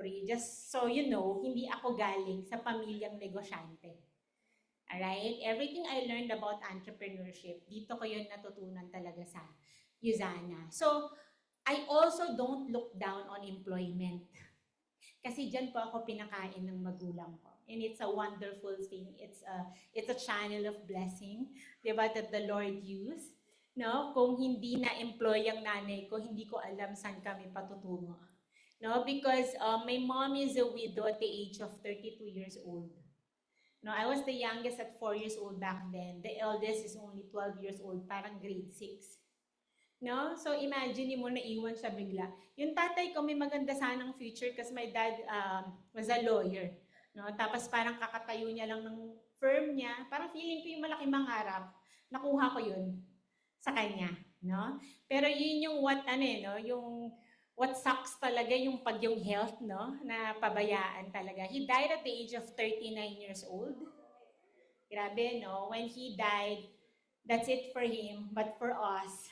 history. Just so you know, hindi ako galing sa pamilyang negosyante. Alright? Everything I learned about entrepreneurship, dito ko yun natutunan talaga sa USANA. So, I also don't look down on employment. Kasi dyan po ako pinakain ng magulang ko. And it's a wonderful thing. It's a channel of blessing, diba, that the Lord used. No? Kung hindi na-employ ang nanay ko, hindi ko alam saan kami patutungo. No? Because my mom is a widow at the age of 32 years old. No, I was the youngest at 4 years old back then. The eldest is only 12 years old, parang grade 6. No? So imagine mo na iwan siya bigla. Yung tatay ko may maganda sanang future kasi my dad was a lawyer. No? Tapos parang kakatayo niya lang ng firm niya. Parang feeling ko yung malaking mangarap. Nakuha ko yun sa kanya. No? Pero yun yung what sucks talaga yung yung health, no? Na pabayaan talaga. He died at the age of 39 years old. Grabe, no? When he died, that's it for him. But for us,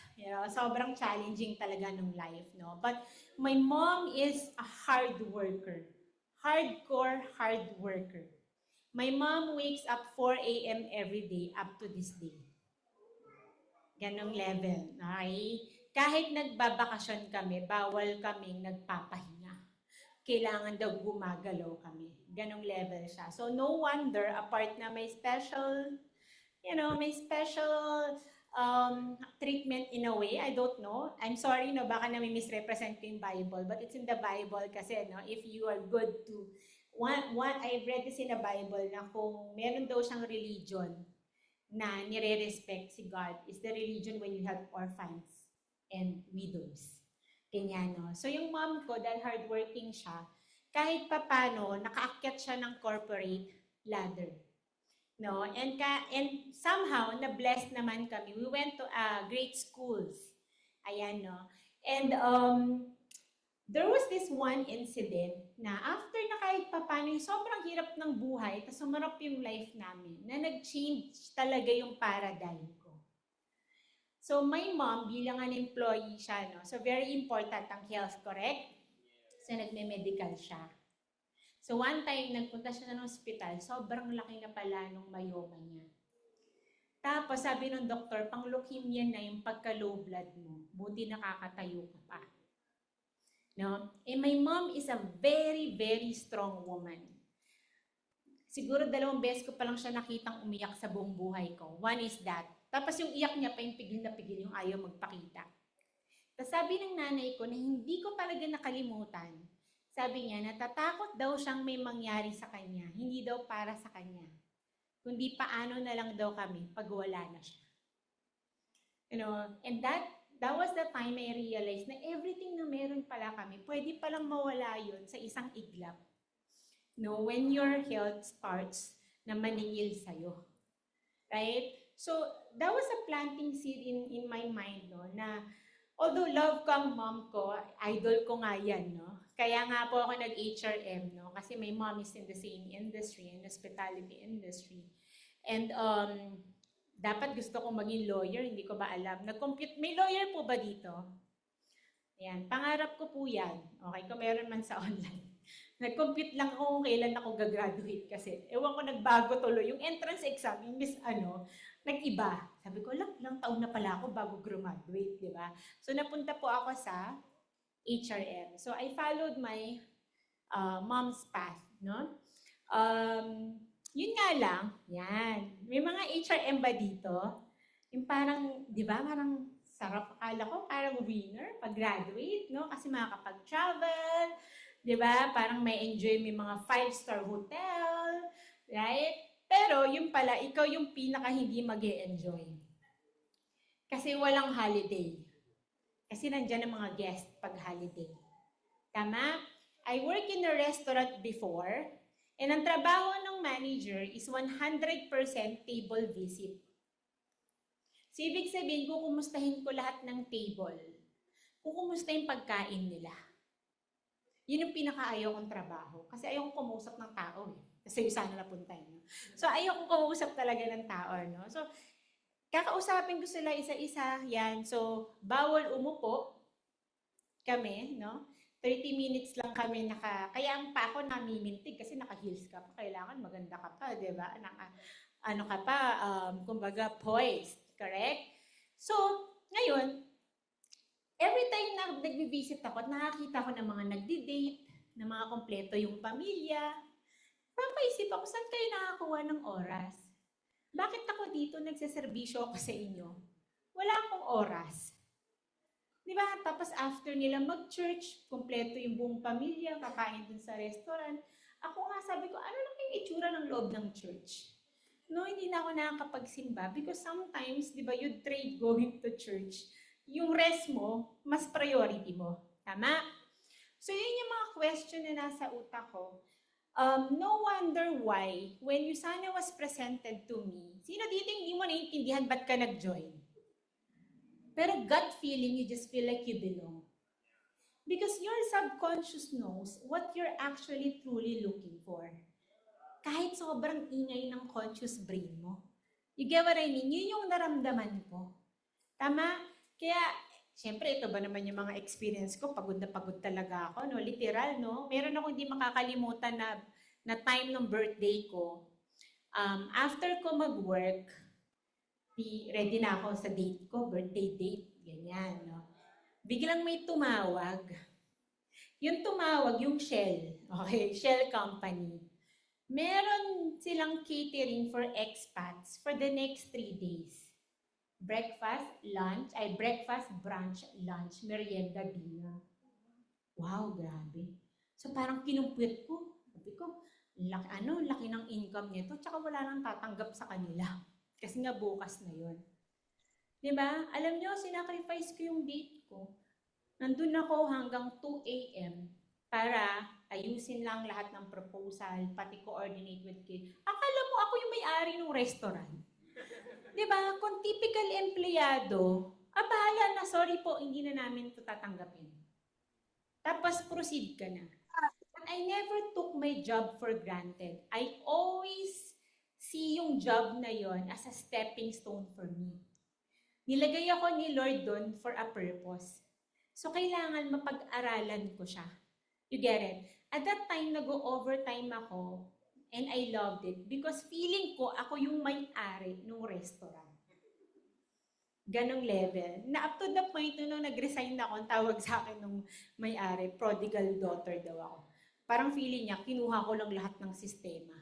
sobrang challenging talaga ng life, no? But my mom is a hard worker. Hardcore hard worker. My mom wakes up 4 a.m. every day up to this day. Ganong level. Okay? Kahit nagbabakasyon kami, bawal kaming nagpapahinga. Kailangan daw gumagalaw kami. Ganong level siya. So no wonder, apart na may special treatment in a way. I don't know. I'm sorry, no, baka na may misrepresent ko yung Bible, but it's in the Bible kasi, no, if you are good to, I've read this in the Bible na kung meron daw siyang religion na nire-respect si God, is the religion when you have orphans and widows. Ganyan, no? So yung mom ko, dahil hardworking siya, kahit papano, nakaakyat siya ng corporate ladder. No? And somehow, na-blessed naman kami. We went to great schools. Ayan, no? And there was this one incident na after na kahit papano, yung sobrang hirap ng buhay, tapos sumarap yung life namin, na nag-change talaga yung paradigm ko. So my mom, bilang an employee siya, no? So very important ang health, correct? So nagme-medical siya. So one time, nagpunta siya ng hospital, sobrang laki na pala nung myoma niya. Tapos sabi ng doktor, pang leukemia na yung pagka-low blood mo, buti nakakatayo ka pa. No? And my mom is a very, very strong woman. Siguro 2 beses ko pa lang siya nakitang umiyak sa buong buhay ko. One is that. Tapos yung iyak niya pa yung pigil na pigil, yung ayaw magpakita. Tapos sabi ng nanay ko na hindi ko talaga nakalimutan. Sabi niya, natatakot daw siyang may mangyari sa kanya. Hindi daw para sa kanya. Kundi paano na lang daw kami pag wala na siya. And that was the time I realized na everything na meron pala kami, pwede palang mawala yun sa isang iglap. No, when your health starts na maningil sa'yo. Right? So, that was a planting seed in my mind, no, na although love ko ang mom ko, idol ko nga yan, no? Kaya nga po ako nag-HRM, no? Kasi my mom is in the same industry, in hospitality industry. And dapat gusto kong maging lawyer, hindi ko ba alam. May lawyer po ba dito? Ayan, pangarap ko po yan. Okay, kung meron man sa online. Nag-compute lang ako kung kailan ako gagraduate kasi ewan ko nagbago tuloy. Yung entrance exam, yung nag-iba. Sabi ko, lang taon na pala ako bago graduate, di ba? So, napunta po ako sa HRM. So, I followed my mom's path, no? Yun nga lang, yan. May mga HRM ba dito? Yung parang, di ba, parang sarap. Akala ko parang winner pag-graduate, no? Kasi makakapag-travel, di ba? Parang may enjoy, may mga 5-star hotel, right? Pero yung pala, ikaw yung pinaka hindi mag-e-enjoy. Kasi walang holiday. Kasi nandyan ang mga guest pag holiday. Tama? I work in a restaurant before, and ang trabaho ng manager is 100% table visit. So, ibig sabihin, kukumustahin ko lahat ng table. Kukumusta yung pagkain nila. Yun yung pinakaayaw kong trabaho. Kasi ayaw kong kumusap ng tao eh. Kasi yung sana napunta yun. No? So, ayaw kong kumusap talaga ng tao. No? So, kakausapin ko sila isa-isa. Yan. So, bawal umupo kami. No? 30 minutes lang kami kaya ang pa ako namimintig kasi naka-heels ka pa, kailangan maganda ka pa, di ba? Ano ka pa, kumbaga poised, correct? So, ngayon, every time na nagbi-visit ako at nakakita ko ng mga nagdi-date, na mga kompleto yung pamilya, papaisip ako, saan kayo nakakuha ng oras? Bakit ako dito nagseserbisyo ako sa inyo? Wala akong oras. Di ba? Tapos after nila mag-church, kompleto yung buong pamilya, kakain dun sa restaurant. Ako nga sabi ko, ano lang yung itsura ng loob ng church? No, hindi na ako nakakapagsimba because sometimes, di ba, you trade going to church. Yung rest mo, mas priority mo. Tama? So, yun yung mga question na nasa utak ko. No wonder why, when Yusana was presented to me, sino dito hindi mo naiintindihan ba't ka nag-join? Pero gut feeling, you just feel like you belong. Because your subconscious knows what you're actually truly looking for. Kahit sobrang ingay ng conscious brain mo. You get what I mean? Yun yung naramdaman ko. Tama? Kaya, siyempre, ito ba naman yung mga experience ko? Pagod na pagod talaga ako, no? Literal, no? Meron akong hindi makakalimutan na time ng birthday ko. After ko mag-work, ready na ako sa date ko, birthday date, ganyan, no? Biglang may tumawag. Yung tumawag, yung Shell, okay, Shell Company. Meron silang catering for expats for the next 3 days. Breakfast, brunch, lunch, merienda, dinner. Wow, grabe. So parang kinumpit ko. Sabi ko, laki ng income nito, tsaka wala nang tatanggap sa kanila. Kasi nga bukas na yun. Diba? Alam nyo, sinacrifice ko yung date ko. Nandun ako hanggang 2 a.m. para ayusin lang lahat ng proposal, pati coordinate with kids. Akala mo ako yung may-ari ng restaurant. Diba? Kung typical empleyado, bahala na, sorry po, hindi na namin ito tatanggapin. Tapos proceed ka na. But I never took my job for granted. I always see yung job na yon as a stepping stone for me. Nilagay ako ni Lord doon for a purpose. So, kailangan mapag-aralan ko siya. You get it? At that time, nag-overtime ako and I loved it because feeling ko ako yung may-ari ng restaurant. Ganong level. Na up to the point nung nag-resign ako, tawag sa akin nung may-ari, prodigal daughter daw ako. Parang feeling niya, kinuha ko lang lahat ng sistema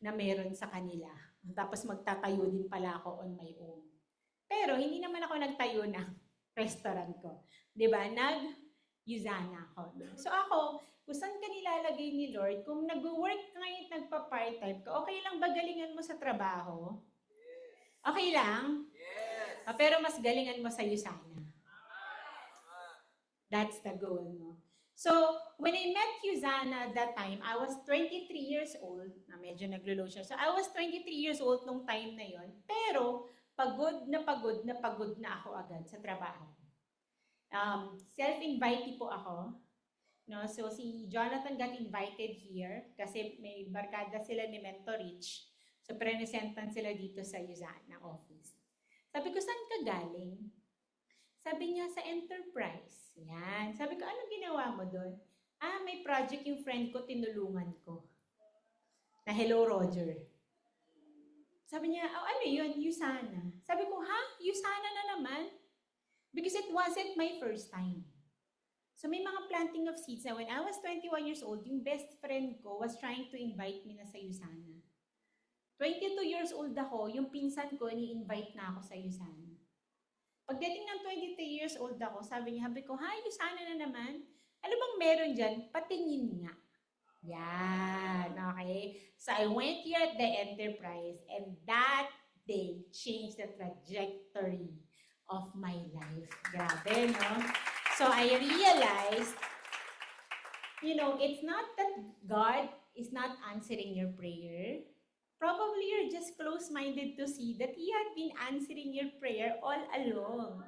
na meron sa kanila. Tapos magtatayo din pala ako on my own. Pero hindi naman ako nagtayo ng restaurant ko. Diba? Nag-Yusana ako. So ako, kung saan ka nilalagay ni Lord, kung nag-work ka ngayon, nagpa-part-time ka, okay lang ba galingan mo sa trabaho? Okay lang? Yes. Pero mas galingan mo sa Yusana. That's the goal, no? So, when I met Yusana that time, I was 23 years old. Na medyo naglo-low siya. So, I was 23 years old nung time na yon. Pero, pagod na ako agad sa trabaho. Self-invite po ako. No? So, si Jonathan got invited here kasi may barkada sila ni Mentor Rich. So, presentan sila dito sa Yusana office. Sabi ko, saan ka galing? Sabi niya, sa enterprise. Yan. Sabi ko, anong ginawa mo doon? May project yung friend ko, tinulungan ko. Na Hello Roger. Sabi niya, ano yun? Yusana. Sabi ko, Yusana na naman? Because it wasn't my first time. So may mga planting of seeds na when I was 21 years old, yung best friend ko was trying to invite me na sa Yusana. 22 years old ako, yung pinsan ko, ni-invite na ako sa Yusana. Pagdating ng 23 years old ako, sabi niya, Yusana na naman. Ano bang meron dyan? Patingin nga. Yan, okay? So I went here at the enterprise and that day changed the trajectory of my life. Grabe, no? So I realized, it's not that God is not answering your prayer. Probably you're just close-minded to see that He had been answering your prayer all along.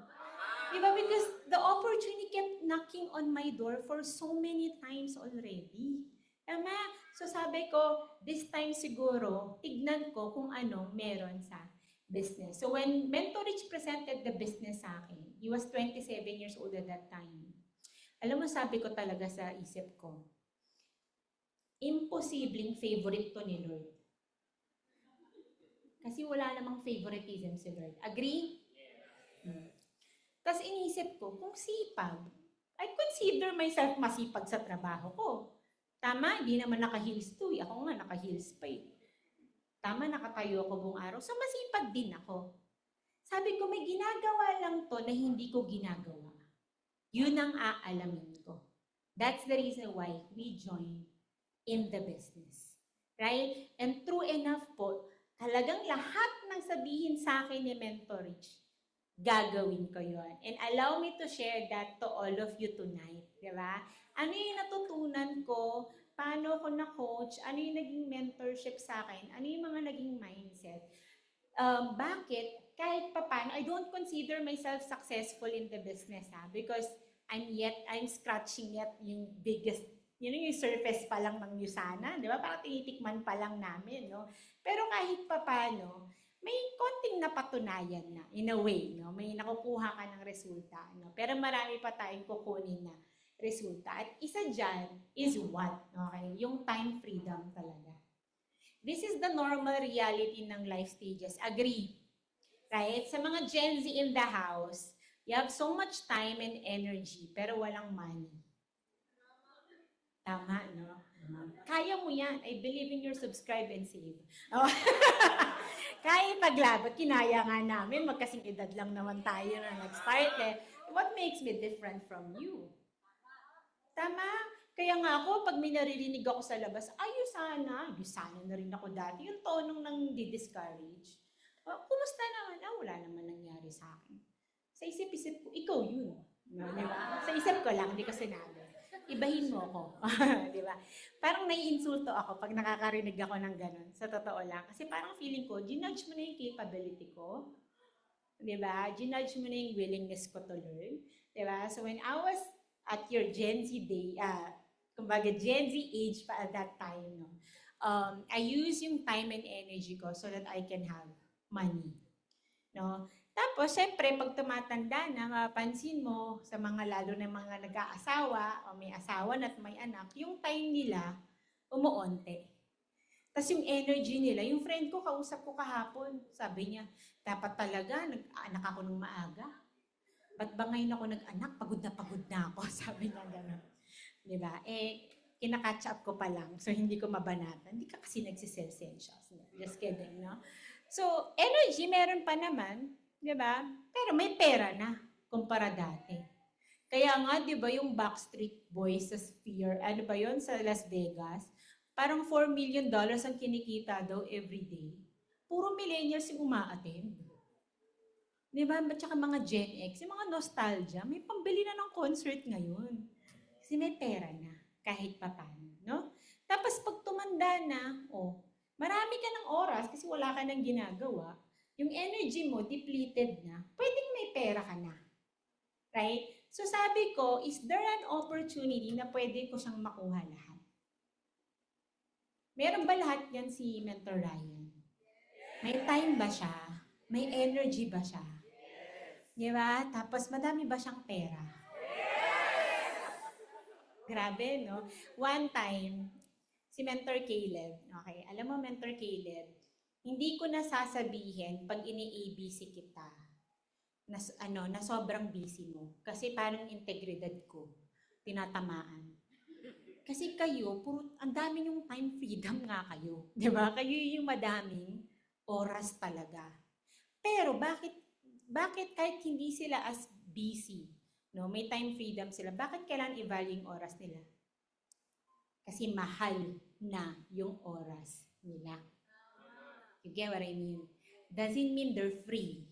Diba? Because the opportunity kept knocking on my door for so many times already. Tama? So sabi ko, this time siguro, tignan ko kung ano meron sa business. So when Mentor Rich presented the business sa akin, he was 27 years old at that time. Alam mo, sabi ko talaga sa isip ko, imposibleng favorite to ni Lord. Kasi wala namang favoritism si Lord. Agree? Tapos inisip ko, kung sipag, I consider myself masipag sa trabaho ko. Tama, hindi naman naka-heels to. Ako nga, naka-heels pa eh. Tama, nakatayo ako buong araw. So, masipag din ako. Sabi ko, may ginagawa lang to na hindi ko ginagawa. Yun ang aalamin ko. That's the reason why we join in the business. Right? And true enough po, talagang lahat ng sabihin sa akin ni Mentor Rich, gagawin ko yon. And allow me to share that to all of you tonight. Diba? Ano yung natutunan ko? Paano ako na-coach? Ano yung naging mentorship sa akin? Ano yung mga naging mindset? Bakit? Kahit paano, I don't consider myself successful in the business because I'm scratching yet yung biggest, yung surface pa lang ng Yusana, di ba? Parang tinitikman pa lang namin, no? Pero kahit paano, may konting napatunayan na, in a way, no? May nakukuha ka ng resulta, no? Pero marami pa tayong kukunin na resulta. At isa dyan is what? Okay? Yung time freedom talaga. This is the normal reality ng life stages. Agree? Right? Sa mga Gen Z in the house, you have so much time and energy, pero walang money. Tama, no? Kaya mo yan. I believe in your subscribe and save. Oh. Kaya paglabot, kinaya nga namin. Magkasing edad lang naman tayo na nag-start eh. What makes me different from you? Tama? Kaya nga ako, pag may naririnig ako sa labas, ayos sana na rin ako dati. Yung tonong nang di-discourage. Kumusta naman? Wala naman nangyari sa akin. Sa isip-isip ko, ikaw yun. No, diba? Sa isip ko lang, hindi ko sinabi. Ibahin mo ako. Diba? Parang naiinsulto ako pag nakakarinig ako ng ganun. Sa totoo lang. Kasi parang feeling ko, ginudge mo na yung capability ko. Diba? Ginudge mo na yung willingness ko to learn. Diba? So when I was at your Gen Z day, kumbaga Gen Z age pa at that time, no? I use yung time and energy ko so that I can have money. No? Tapos, syempre, pag tumatanda na, mapapansin mo sa mga lalo na mga nag-aasawa o may asawa na at may anak, yung time nila umuonte. Tapos yung energy nila, yung friend ko, kausap ko kahapon, sabi niya, dapat talaga, nag-anak ako nung maaga. Ba't ba ngayon ako nag-anak? Pagod na ako, sabi niya gano'n. Diba? Kinakatch up ko pa lang, so hindi ko mabanatan. Hindi ka kasi nagsisensensya. Just kidding, no? So, energy, meron pa naman, diba? Pero may pera na, kumpara dati. Kaya nga, diba, yung Backstreet Boys sa Sphere, ano ba yon sa Las Vegas, parang $4 million ang kinikita daw every day. Puro millennials yung uma-attend. Diba? At saka mga Gen X, yung mga nostalgia, may pambili na ng concert ngayon. Kasi may pera na, kahit papaano, no? Tapos pag tumanda na, marami ka ng oras kasi wala ka nang ginagawa, yung energy mo depleted na, pwedeng may pera ka na. Right? So sabi ko, is there an opportunity na pwede ko siyang makuha lahat? Meron ba lahat yan si Mentor Ryan? May time ba siya? May energy ba siya? Diba? Tapos madami ba siyang pera? Grabe, no? One time, si Mentor Caleb, okay, alam mo Mentor Caleb, hindi ko nasasabihin pag ini-ABC kita na sobrang busy mo. Kasi parang integridad ko, tinatamaan. Kasi kayo, ang dami yung time freedom nga kayo. Diba? Kayo yung madaming oras talaga. Pero bakit kahit hindi sila as busy, no, may time freedom sila, bakit kailangan i-value yung oras nila? Kasi mahal na yung oras nila. You get what I mean? Doesn't mean they're free.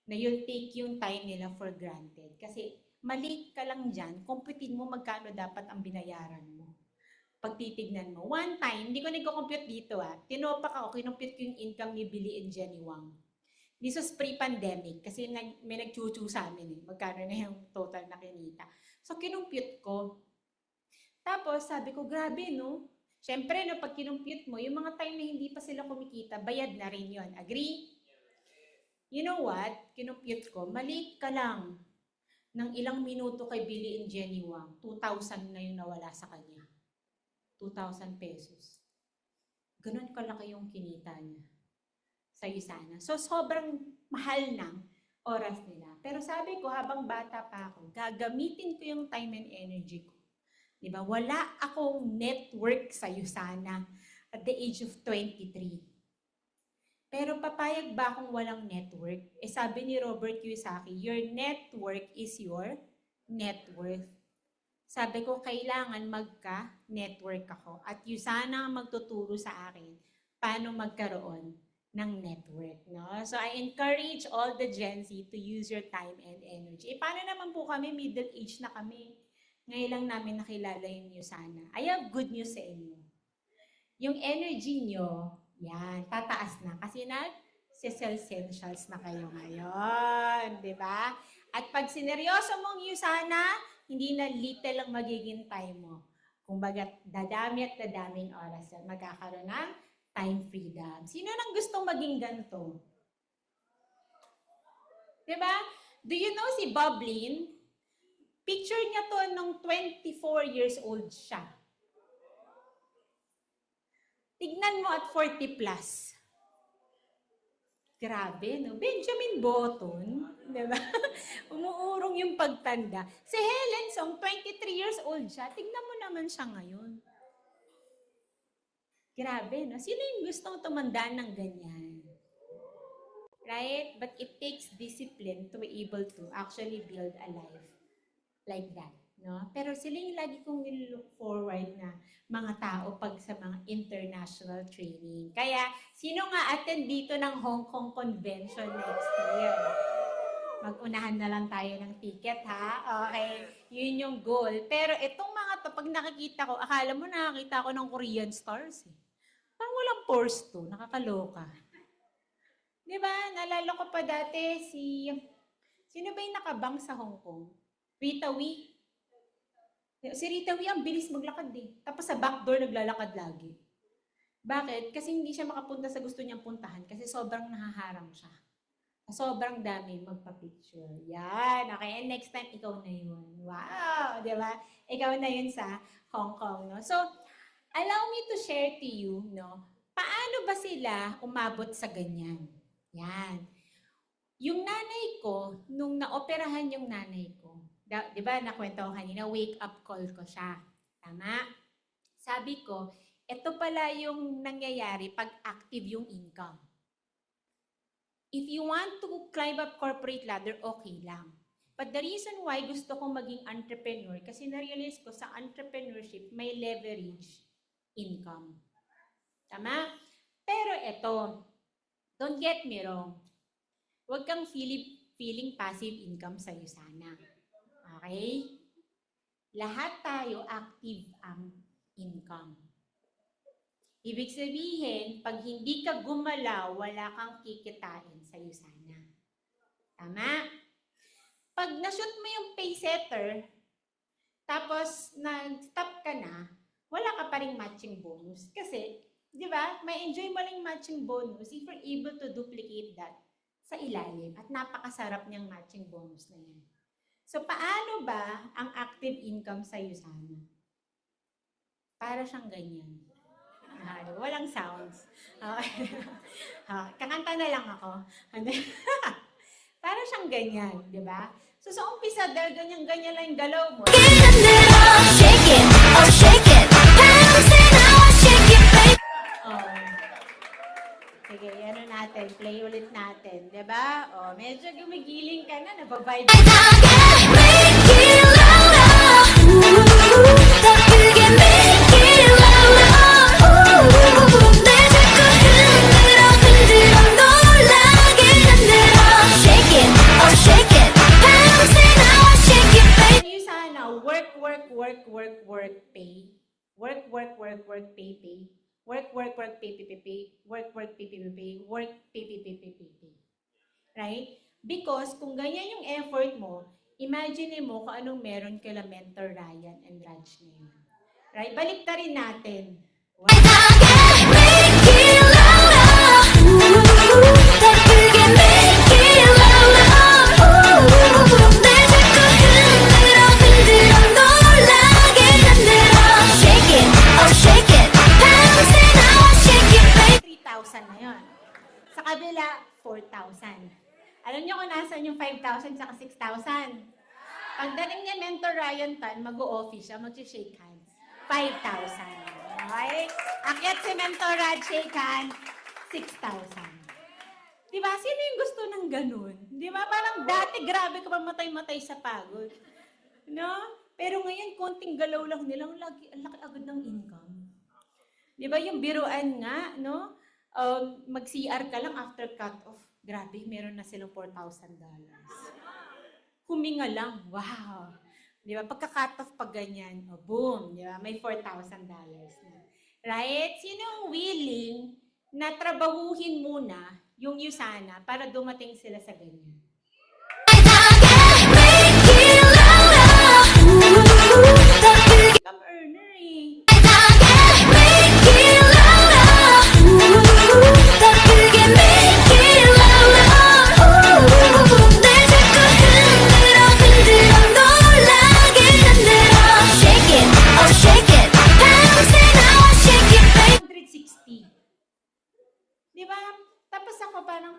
Na you'll take yung time nila for granted. Kasi mali ka lang dyan, computein mo magkano dapat ang binayaran mo. Pag titignan mo. One time, hindi ko nagko-compute dito tinopak ako, kinumpute ko yung income ni Billy and Jenny Wang. This was pre-pandemic kasi may nag-chuchu sa amin magkano na yung total na kinita. So kinumpute ko. Tapos sabi ko, grabe no? Siyempre, no, pag kinumpute mo, yung mga time na hindi pa sila kumikita, bayad na rin yon. Agree? You know what? Kinumpute ko, mali ka lang. ng ilang minuto kay Billy and Jenny Wang, 2,000 na yung nawala sa kanya. 2,000 pesos. Ganon kalaki yung kinita niya sa Usana. So, sobrang mahal ng oras nila. Pero sabi ko, habang bata pa ako, gagamitin ko yung time and energy ko. Diba? Wala akong network sa Usana at the age of 23. Pero papayag ba akong walang network? Sabi ni Robert Kiyosaki, your network is your net worth. Sabi ko, kailangan magka-network ako. At Usana ang magtuturo sa akin paano magkaroon ng network. No? So, I encourage all the Gen Z to use your time and energy. Paano naman po kami? Middle age na kami. Ngayon lang namin nakilala yung Usana. I have good news sa inyo. Yung energy nyo, yan, tataas na. Kasi nag-self-essentials na kayo ngayon. Diba? At pag sineryoso mong Usana, hindi na little ang magiging time mo. Kung bagat dadami at dadaming oras yan, magkakaroon ng time freedom. Sino nang gustong maging ganito? Diba? Do you know si Bob Lin? Picture niya to nung 24 years old siya. Tignan mo at 40 plus. Grabe, no? Benjamin Button, diba? Umuurong yung pagtanda. Si Helen Song, 23 years old siya. Tignan mo naman siya ngayon. Grabe, no? Sino yung gustong tumanda ng ganyan? Right? But it takes discipline to be able to actually build a life like that. No? Pero sila yung lagi kong nilook forward na mga tao pag sa mga international training. Kaya, sino nga attend dito ng Hong Kong Convention next year? Mag-unahan na lang tayo ng ticket, ha? Okay, yun yung goal. Pero itong mga to, pag nakikita ko, akala mo nakakita ko ng Korean stars, eh. Parang walang pores to, nakakaloka. Diba? Nalala ko pa dati sino ba yung nakabang sa Hong Kong? Rita Wee. Si Rita Wee, ang bilis maglakad eh. Tapos sa backdoor, naglalakad lagi. Bakit? Kasi hindi siya makapunta sa gusto niyang puntahan kasi sobrang nahaharang siya. Sobrang dami magpa-picture. Yan. Okay, and next time, ikaw na yun. Wow! Di ba? Ikaw na yun sa Hong Kong. No? So, allow me to share to you, no? Paano ba sila umabot sa ganyan? Yan. Yung nanay ko, nung naoperahan yung nanay ko, di ba, nakwento ko kanina, wake up call ko siya. Tama? Sabi ko, ito pala yung nangyayari pag active yung income. If you want to climb up corporate ladder, okay lang. But the reason why gusto kong maging entrepreneur, kasi na-realize ko sa entrepreneurship, may leverage income. Tama? Pero ito, don't get me wrong. Huwag kang feeling passive income sa Usana. Okay? Lahat tayo active ang income. Ibig sabihin, pag hindi ka gumalaw, wala kang kikitain sa Usana. Tama? Pag na-shoot mo yung pay setter, tapos nag-stop ka na, wala ka pa ring matching bonus. Kasi, di ba, may enjoy mo lang matching bonus if you're able to duplicate that sa ilalim. At napakasarap niyang matching bonus na yan. So, paano ba ang active income sa Usana? Para siyang ganyan. Walang sounds. Okay. Kakanta na lang ako. Para siyang ganyan, di ba? So, sa umpisa, dahil ganyan-ganyan lang yung galaw mo. Shake it, oh shake it, bounce it, oh shake it, baby. Oh. Sige, ano natin, play ulit natin, di ba? Oh, medyo gumigiling ka na, nababibe. Work, pay. Work, pay, pay. Work, pay, pay, pay, pay. Work, pay, pay, pay, pay. Work, pay, pay, pay, pay, pay. Right? Because kung ganyan yung effort mo, imagine mo kung anong meron kila mentor Ryan and Raj ngayon. Right? Baliktarin natin. kabila, 4,000. Alam niyo kung nasaan yung 5,000 saka 6,000? Pagdating niya Mentor Ryan Tan, mag-o-office siya, mag-shake hands. 5,000. Okay? Akyat si Mentor Rad, shake hands, 6,000. Diba? Sino yung gusto ng ganun? Diba? Parang dati grabe ka mamatay-matay sa pagod. No? Pero ngayon, konting galaw lang nilang laki agad ng income. Diba? Yung biruan nga, no? Mag-CR ka lang after cut-off. Grabe, meron na silang $4,000. Huminga lang. Wow! Di ba? Pagka-cut off pag ganyan, boom! Di ba? May $4,000 na. Right? Sino yung willing na trabahuhin muna yung Usana para dumating sila sa ganyan? Income earner eh. Di ba? Tapos ako parang,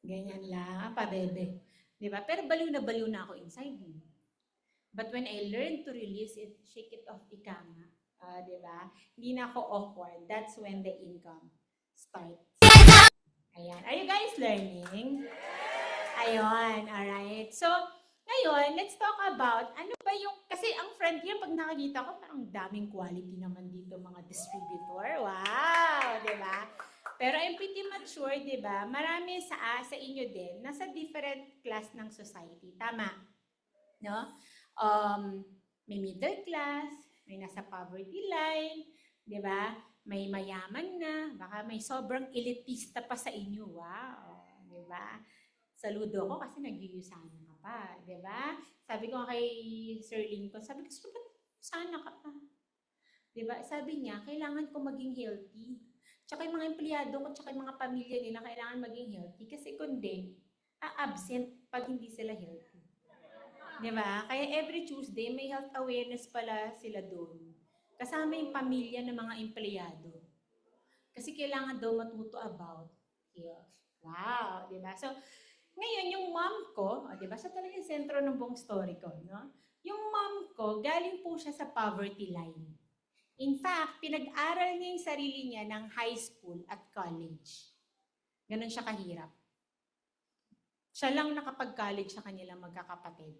ganyan lang, pabebe. Di ba? Pero baliw na ako inside. But when I learned to release it, shake it off, ika nga. Di ba? Hindi na ako awkward. That's when the income starts. Ayan. Are you guys learning? Ayun. Alright. So, ngayon, let's talk about, ano ba yung, kasi ang friend here, pag nakakita ko, parang daming quality naman dito, mga distributor. Wow! Di ba? Pero I'm pretty much sure, di ba, marami sa inyo din, nasa different class ng society. Tama? No? May middle class, may nasa poverty line, di ba? May mayaman na, baka may sobrang elitista pa sa inyo. Wow! Di ba? Saludo ko kasi nag-Usana ka pa, di ba? Sabi ko kay Sir Lincoln, sabi ko, ba't sana ka pa? Di ba? Sabi niya, kailangan ko maging healthy. Tsaka yung mga empleyado ko, tsaka yung mga pamilya nila, kailangan maging healthy. Kasi kundi, absent pag hindi sila healthy. Di ba? Kaya every Tuesday, may health awareness pala sila doon. Kasama yung pamilya ng mga empleyado. Kasi kailangan daw matuto about health. Wow! Di ba? So, ngayon, yung mom ko, di ba? Siya talaga yung sentro ng buong story ko, no? Yung mom ko, galing po siya sa poverty line. In fact, pinag-aral niya yung sarili niya ng high school at college. Ganon siya kahirap. Siya lang nakapag-college sa kanilang magkakapatid.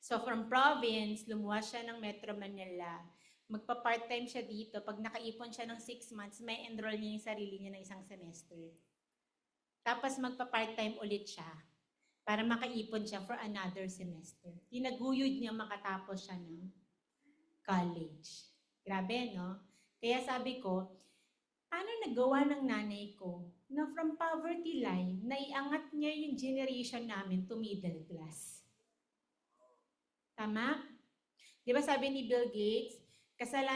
So from province, lumuwas siya ng Metro Manila. Magpa-part-time siya dito. Pag nakaipon siya ng 6 months, may enroll niya yung sarili niya ng isang semester. Tapos magpa-part-time ulit siya para makaipon siya for another semester. Tinaguyod niya makatapos siya ng college. Grabe, no? Kaya sabi ko, paano nagawa ng nanay ko na from poverty line, naiangat niya yung generation namin to middle class? Tama? Di ba sabi ni Bill Gates,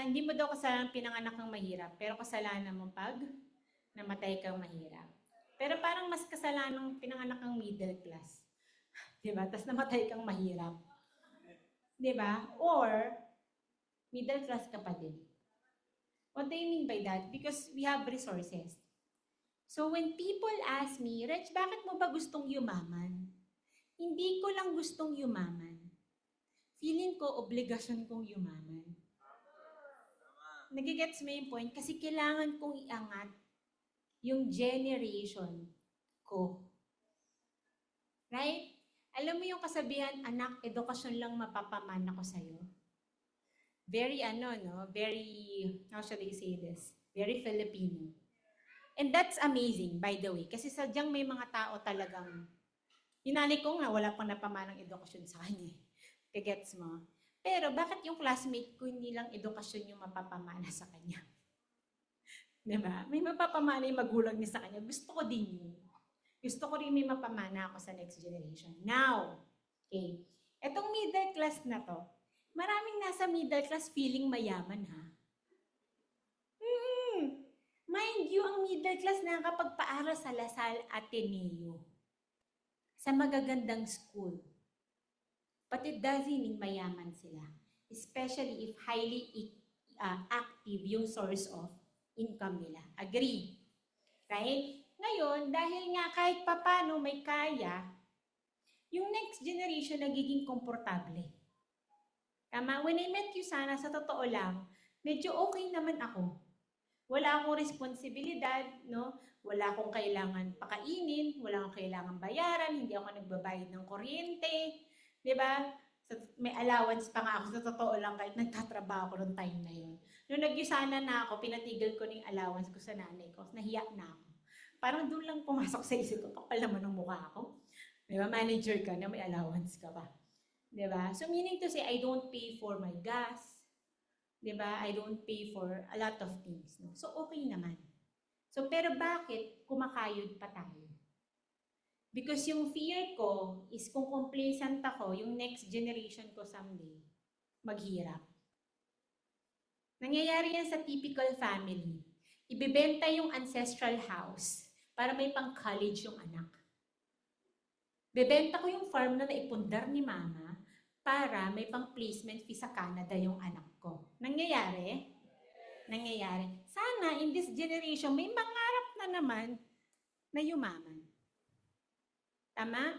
hindi mo daw kasalanan pinanganak ng mahirap, pero kasalanan mo pag namatay kang mahirap. Pero parang mas kasalanan pinanganak ng middle class. Di ba? Tapos namatay kang mahirap. Di ba? Or, middle class ka pa din. What do you mean by that? Because we have resources. So when people ask me, Reg, bakit mo ba gustong yumaman? Hindi ko lang gustong yumaman. Feeling ko, obligasyon kong yumaman. Nagigets mo yung point? Kasi kailangan kong iangat yung generation ko. Right? Alam mo yung kasabihan, anak, edukasyon lang mapapamana ko sa'yo. Very very, how should I say this? Very Filipino. And that's amazing, by the way. Kasi sadyang may mga tao talagang, hinanay ko nga, wala pang napamanang edukasyon sa kanya. Kagets mo? Pero bakit yung classmate ko hindi lang edukasyon yung mapapamana sa kanya? Diba? May mapapamana yung magulang niya sa kanya. Gusto ko din yun. Gusto ko rin may mapamana ako sa next generation. Now, okay, etong middle class na to, maraming nasa middle class feeling mayaman, ha? Mind you, ang middle class nakakapagpaaral sa Lasal Ateneo. Sa magagandang school. But it doesn't mean mayaman sila. Especially if highly active yung source of income nila. Agree? Right? Ngayon, dahil nga kahit papano may kaya, yung next generation nagiging komportable. Tama? When I met you sana, sa totoo lang, medyo okay naman ako. Wala akong responsibilidad, no? Wala akong kailangan pakainin, wala akong kailangan bayaran, hindi ako nagbabayad ng kuryente, 'di ba? May allowance pa nga ako sa totoo lang kahit nagtatrabaho ako noong time na 'yon. Nung nagyusana na ako, pinatigil ko ng allowance ko sa nanay ko, nahiya na ako. Parang doon lang pumasok sa isip ko, kapal naman ng mukha ko. 'Di ba? Manager ka na, may allowance ka pa. 'Di ba? So meaning to say, I don't pay for my gas. 'Di ba? I don't pay for a lot of things, no? So okay naman. So pero bakit kumakayod pa tayo? Because yung fear ko is kung complacent ako, yung next generation ko someday maghirap. Nangyayari yan sa typical family. Ibebenta yung ancestral house para may pang-college yung anak. Bebenta ko yung farm na naipundar ni mama para may pang-placement fee sa Canada yung anak ko. Nangyayari? Nangyayari. Sana in this generation may mangarap na naman na yumaman. Tama?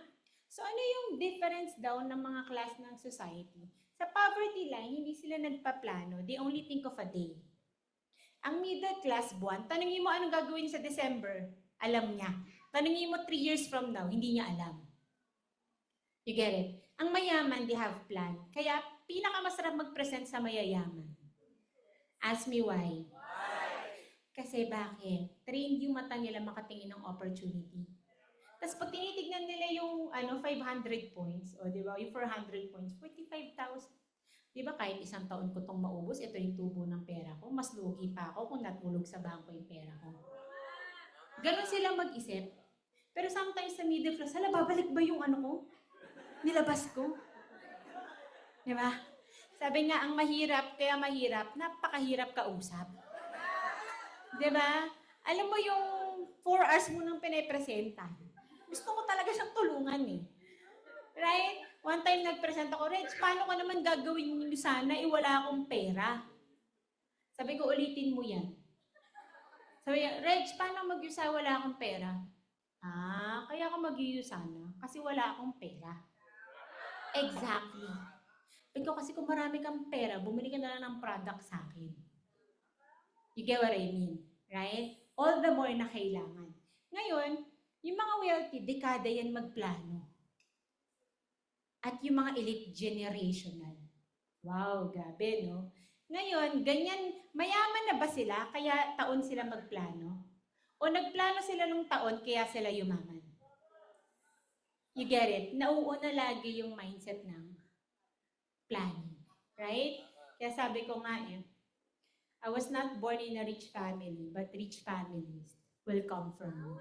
So ano yung difference daw ng mga class ng society? Sa poverty line, hindi sila nagpaplano. They only think of a day. Ang middle class buwan, tanungin mo anong gagawin sa December. Alam niya. Tanungin mo 3 years from now, hindi niya alam. You get it? Ang mayaman, they have plan. Kaya pinakamasarap mag-present sa mayayaman. Ask me why. Kasi bakit? Trained yung mata nila makatingin ng opportunity. Tapos pag tinitignan nila yung 500 points, o di ba, yung 400 points, 45,000. Di ba kahit isang taon ko tong maubos, ito yung tubo ng pera ko, mas lugi pa ako kung natulog sa bangko yung pera ko. Ganon sila mag-isip. Pero sometimes sa middle class, hala, babalik ba yung ko? Nilabas ko. Di ba? Sabi nga, ang mahirap, kaya mahirap, napakahirap kausap. Di ba? Alam mo yung 4 hours mo nang pinapresenta. Gusto mo talaga siyang tulungan eh. Right? One time nag-present ako, Reg, paano ko naman gagawin nyo sana? Wala akong pera. Sabi ko, ulitin mo yan. Sabi niya, Reg, paano mag-yusa? Wala akong pera. Kaya ako mag-yusa na. Kasi wala akong pera. Exactly. Sabi ko, kasi kung marami kang pera, bumili ka na lang ng product sa akin. You get what I mean? Right? All the more na kailangan. Ngayon, yung mga wealthy, dekada yan magplano. At yung mga elite generational. Wow, gabi, no? Ngayon, ganyan, mayaman na ba sila, kaya taon sila magplano? O nagplano sila nung taon, kaya sila yumaman? You get it? Nauuna lagi yung mindset ng planning. Right? Kaya sabi ko nga I was not born in a rich family, but rich families will come from me.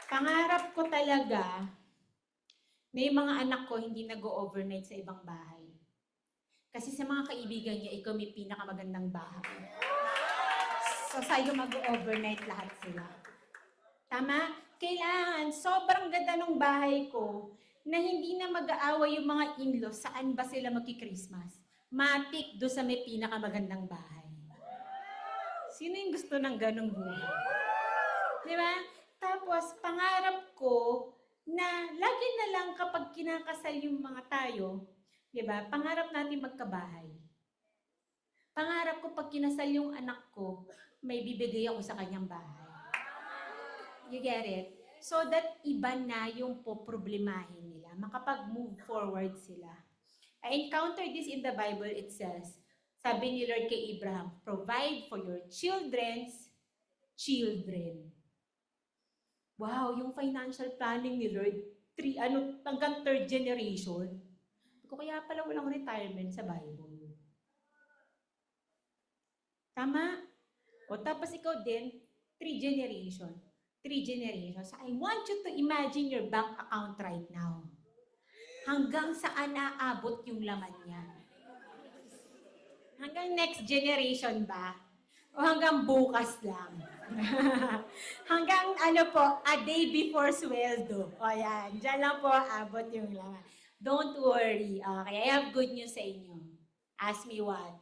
Pangarap ko talaga na yung mga anak ko hindi nag-overnight sa ibang bahay. Kasi sa mga kaibigan niya, ikaw may pinakamagandang bahay. So sa'yo mag-overnight lahat sila. Tama? Kailangan, sobrang ganda ng bahay ko na hindi na mag-aaway yung mga in-laws saan ba sila magki-Christmas. Matik do sa may pinakamagandang bahay. Sino yung gusto ng ganong buhay? Di ba? Tapos, pangarap ko na lagi na lang kapag kinakasal yung mga tayo, di ba? Pangarap natin magkabahay. Pangarap ko pag kinasal yung anak ko, may bibigay ako sa kanyang bahay. You get it? So that iba na yung poproblemahin nila. Makapag-move forward sila. I encountered this in the Bible. It says, sabi ni Lord kay Abraham, provide for your children's children. Wow, yung financial planning ni Lord, hanggang 3rd generation. Kaya pala walang retirement sa Bible. Tama? O tapos ikaw din, 3 generation. 3 generations. I want you to imagine your bank account right now. Hanggang saan aabot yung laman niya? Hanggang next generation ba? O hanggang bukas lang? Hanggang a day before sweldo. O yan, dyan lang po abot yung laman. Don't worry. Okay, I have good news sa inyo. Ask me what?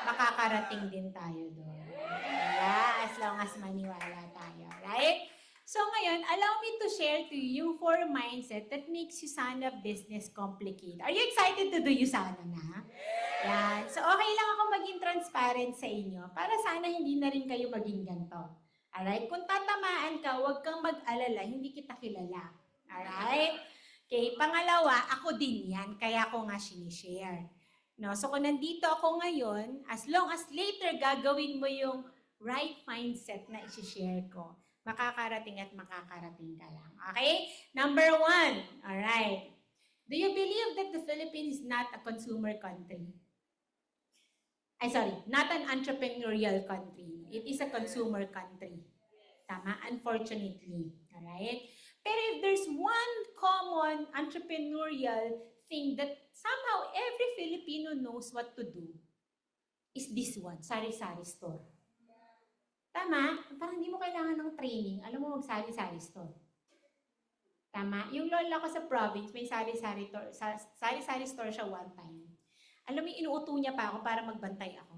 makakarating din tayo doon. Yeah, as long as maniwala tayo, right? So ngayon, allow me to share to you yung 4 mindset that makes Usana business complicated. Are you excited to do Usana na? Yan. So okay lang ako maging transparent sa inyo para sana hindi na rin kayo maging ganito. Alright? Kung tatamaan ka, huwag kang mag-alala, hindi kita kilala. Alright? Okay, pangalawa, ako din yan, kaya ako nga sinishare. No? So kung nandito ako ngayon, as long as later gagawin mo yung right mindset na isi-share ko, makakarating at makakarating ka lang. Okay? Number 1, alright. Do you believe that the Philippines is not a consumer country? Not an entrepreneurial country. It is a consumer country. Tama? Unfortunately. Alright? Pero if there's one common entrepreneurial thing that somehow every Filipino knows what to do, is this one, sari-sari store. Tama? Parang hindi mo kailangan ng training. Alam mo, mag-sari-sari store. Tama? Yung lola ko sa province, may sari-sari store siya one time. Alam mo, inuuto niya pa ako para magbantay ako.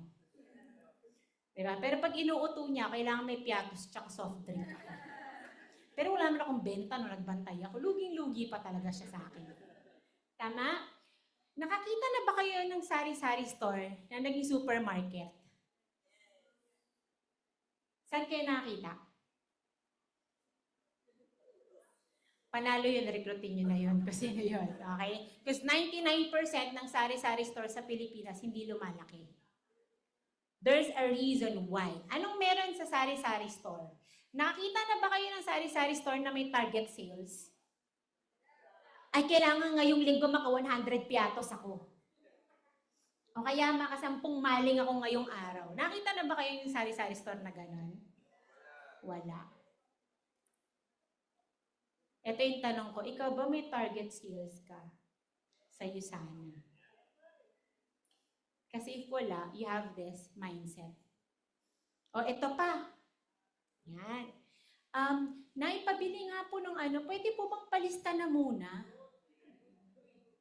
Diba? Pero pag inuuto niya, kailangan may piatos tsaka soft drink ako. Pero wala naman akong benta nung nagbantay ako. Luging-lugi pa talaga siya sa akin. Tama? Nakakita na ba kayo ng sari-sari store na naging supermarket? Saan kayo nakakita? Panalo yun, recruitin nyo na yun. Kasi na yun, okay? Because 99% ng sari-sari store sa Pilipinas hindi lumalaki. There's a reason why. Anong meron sa sari-sari store? Nakita na ba kayo ng sari-sari store na may target sales? Ay, kailangan ngayong linggo maka 100 piatos ako. O kaya maka 10 maling ako ngayong araw. Nakita na ba kayo yung sari-sari store na gano'n? Wala. Ito yung tanong ko, ikaw ba may target sales ka sa Usana? Kasi if wala, you have this mindset. O ito pa. Yan. Naipabili nga po ng pwede po bang palista na muna?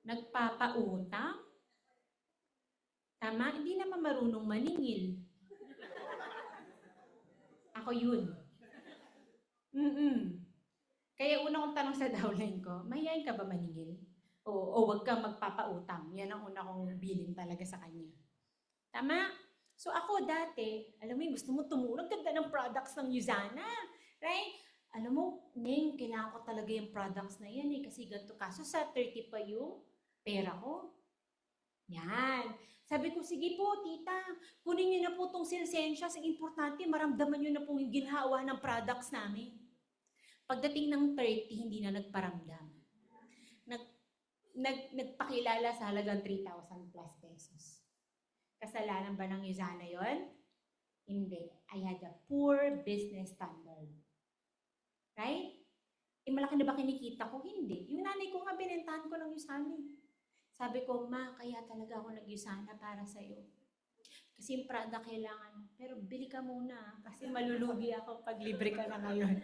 Nagpapautang? Tama? Hindi naman marunong maningil. Ako yun. Kaya una kong tanong sa downline ko, mahihayin ka ba maningil? O wag kang magpapautang. Yan ang una kong bilin talaga sa kanya. Tama? So ako dati, alam mo yung gusto mo tumulong, ganda ng products ng Usana. Right? Alam mo, Ning, kailangan ko talaga yung products na yan kasi ganito. Kaso sa 30 pa yung pera ko. Yan. Sabi ko, sige po, tita, kunin niyo na po itong lisensya. Ang importante, maramdaman niyo na po yung ginhawa ng products namin. Pagdating ng 30, hindi na nagparamdam. Nagpakilala sa halagang 3,000 plus pesos. Kasalanan ba ng Usana yon? Hindi. I had a poor business standard. Right? Malaki na ba kinikita ko? Hindi. Yung nanay ko nga, binentahan ko ng Usana. Sabi ko, ma, kaya talaga ako nag-Usana para sa'yo. Kasi yung product kailangan. Pero bili ka muna. Kasi malulugi ako pag libre ka na ngayon.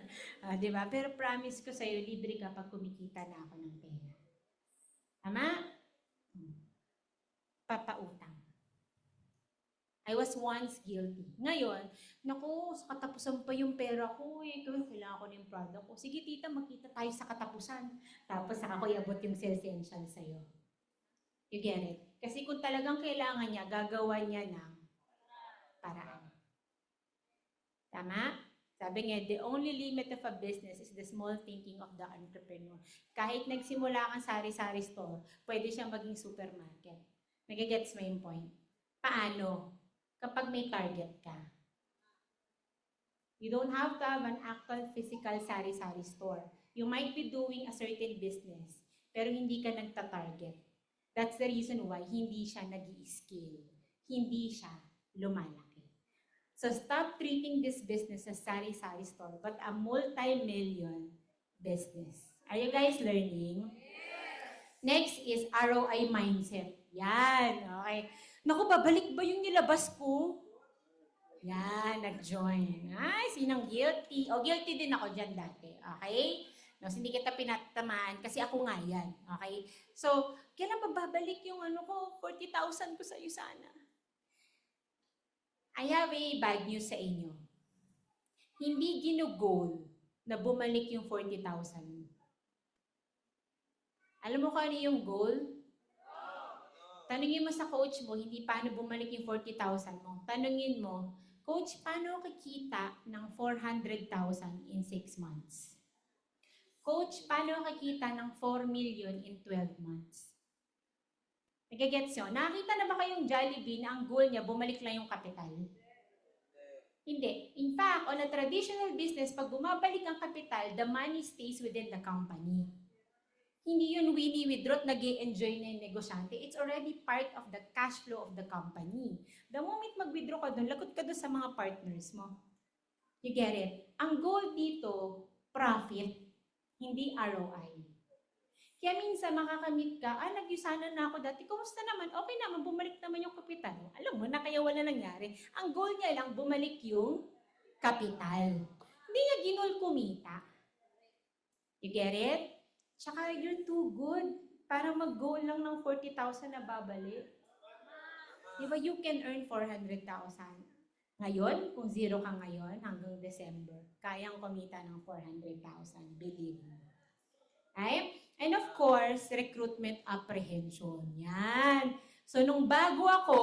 Diba? Pero promise ko sa'yo, libre ka pag kumikita na ako ng pera. Tama? Papautang. I was once guilty. Ngayon, naku, sa katapusan pa yung pera ko kailangan ko na yung product ko. Sige tita, makita tayo sa katapusan. Tapos saka ko iabot yung sales essential sa'yo. You get it? Kasi kung talagang kailangan niya, gagawa niya ng paraan. Tama? Sabi nga, the only limit of a business is the small thinking of the entrepreneur. Kahit nagsimula kang sari-sari store, pwede siyang maging supermarket. Nagigets mo yung point? Paano? Kapag may target ka. You don't have to have an actual physical sari-sari store. You might be doing a certain business, pero hindi ka nagta-target. That's the reason why hindi siya nag-i-scale. Hindi siya lumalaki. So stop treating this business as sari-sari store, but a multi-million business. Are you guys learning? Next is ROI mindset. Yan, okay. Naku, babalik ba yung nilabas ko? Yan, nag-join. Ay, sinong guilty? Guilty din ako dyan dati. Okay? No, hindi kita pinatamaan kasi ako nga yan. Okay? So, kailan babalik yung 40,000 ko sa Usana? I have a bad news sa inyo. Hindi ginugol na bumalik yung 40,000 mo. Alam mo kung ano yung goal? Tanungin mo sa coach mo, hindi paano bumalik yung 40,000 mo. Tanungin mo, coach, paano kikita ng 400,000 in 6 months? Coach, paano kikita ng 4 million in 12 months? Nagigets nyo? Nakita na ba kayong Jollibee na ang goal niya, bumalik lang yung kapital? Hindi. In fact, on a traditional business, pag bumabalik ang kapital, the money stays within the company. Hindi yun winnie withdraw, nag-i-enjoy na yung negosyante. It's already part of the cash flow of the company. The moment mag-withdraw ka doon, lagot ka doon sa mga partners mo. You get it? Ang goal dito, profit, hindi ROI. Kaya minsan makakamit ka, nag-usana na ako dati, kumusta naman? Okay naman, bumalik naman yung kapital. Alam mo na kaya wala nangyari. Ang goal niya lang, bumalik yung kapital. Hindi niya ginol kumita. You get it? Tsaka you're too good para mag-goal lang ng 40,000 na babalik. Diba you can earn 400,000. Ngayon, kung zero ka ngayon hanggang December, kayang kumita ng 400,000. Believe me. Okay? And of course, recruitment apprehension. Yan. So, nung bago ako,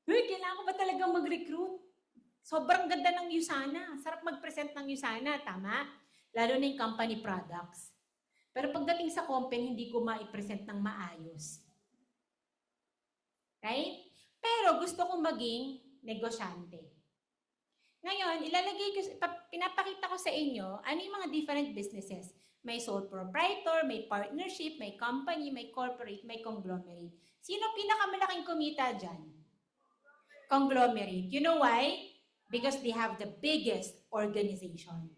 kailangan ko ba talagang mag-recruit? Sobrang ganda ng Usana. Sarap mag-present ng Usana, tama? Lalo na yung company products. Pero pagdating sa company, hindi ko ma-present ng maayos. Right? Pero gusto kong maging negosyante. Ngayon, pinapakita ko sa inyo, ano yung mga different businesses. May sole proprietor, may partnership, may company, may corporate, may conglomerate. Sino pinakamalaking kumita dyan? Conglomerate. You know why? Because they have the biggest organization.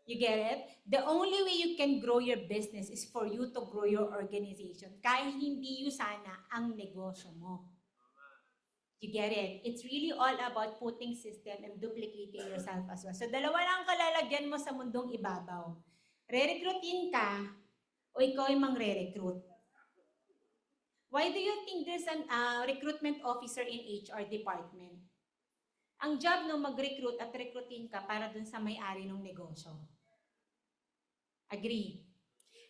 You get it? The only way you can grow your business is for you to grow your organization. Kahit hindi Usana ang negosyo mo. You get it? It's really all about putting system and duplicating yourself as well. So, dalawa lang ang kalalagyan mo sa mundong ibabaw. Re-recruitin ka o ikaw ay mang-re-recruit. Why do you think there's an recruitment officer in HR department? Ang job no mag-recruit at recruitin ka para dun sa may-ari ng negosyo. Agree?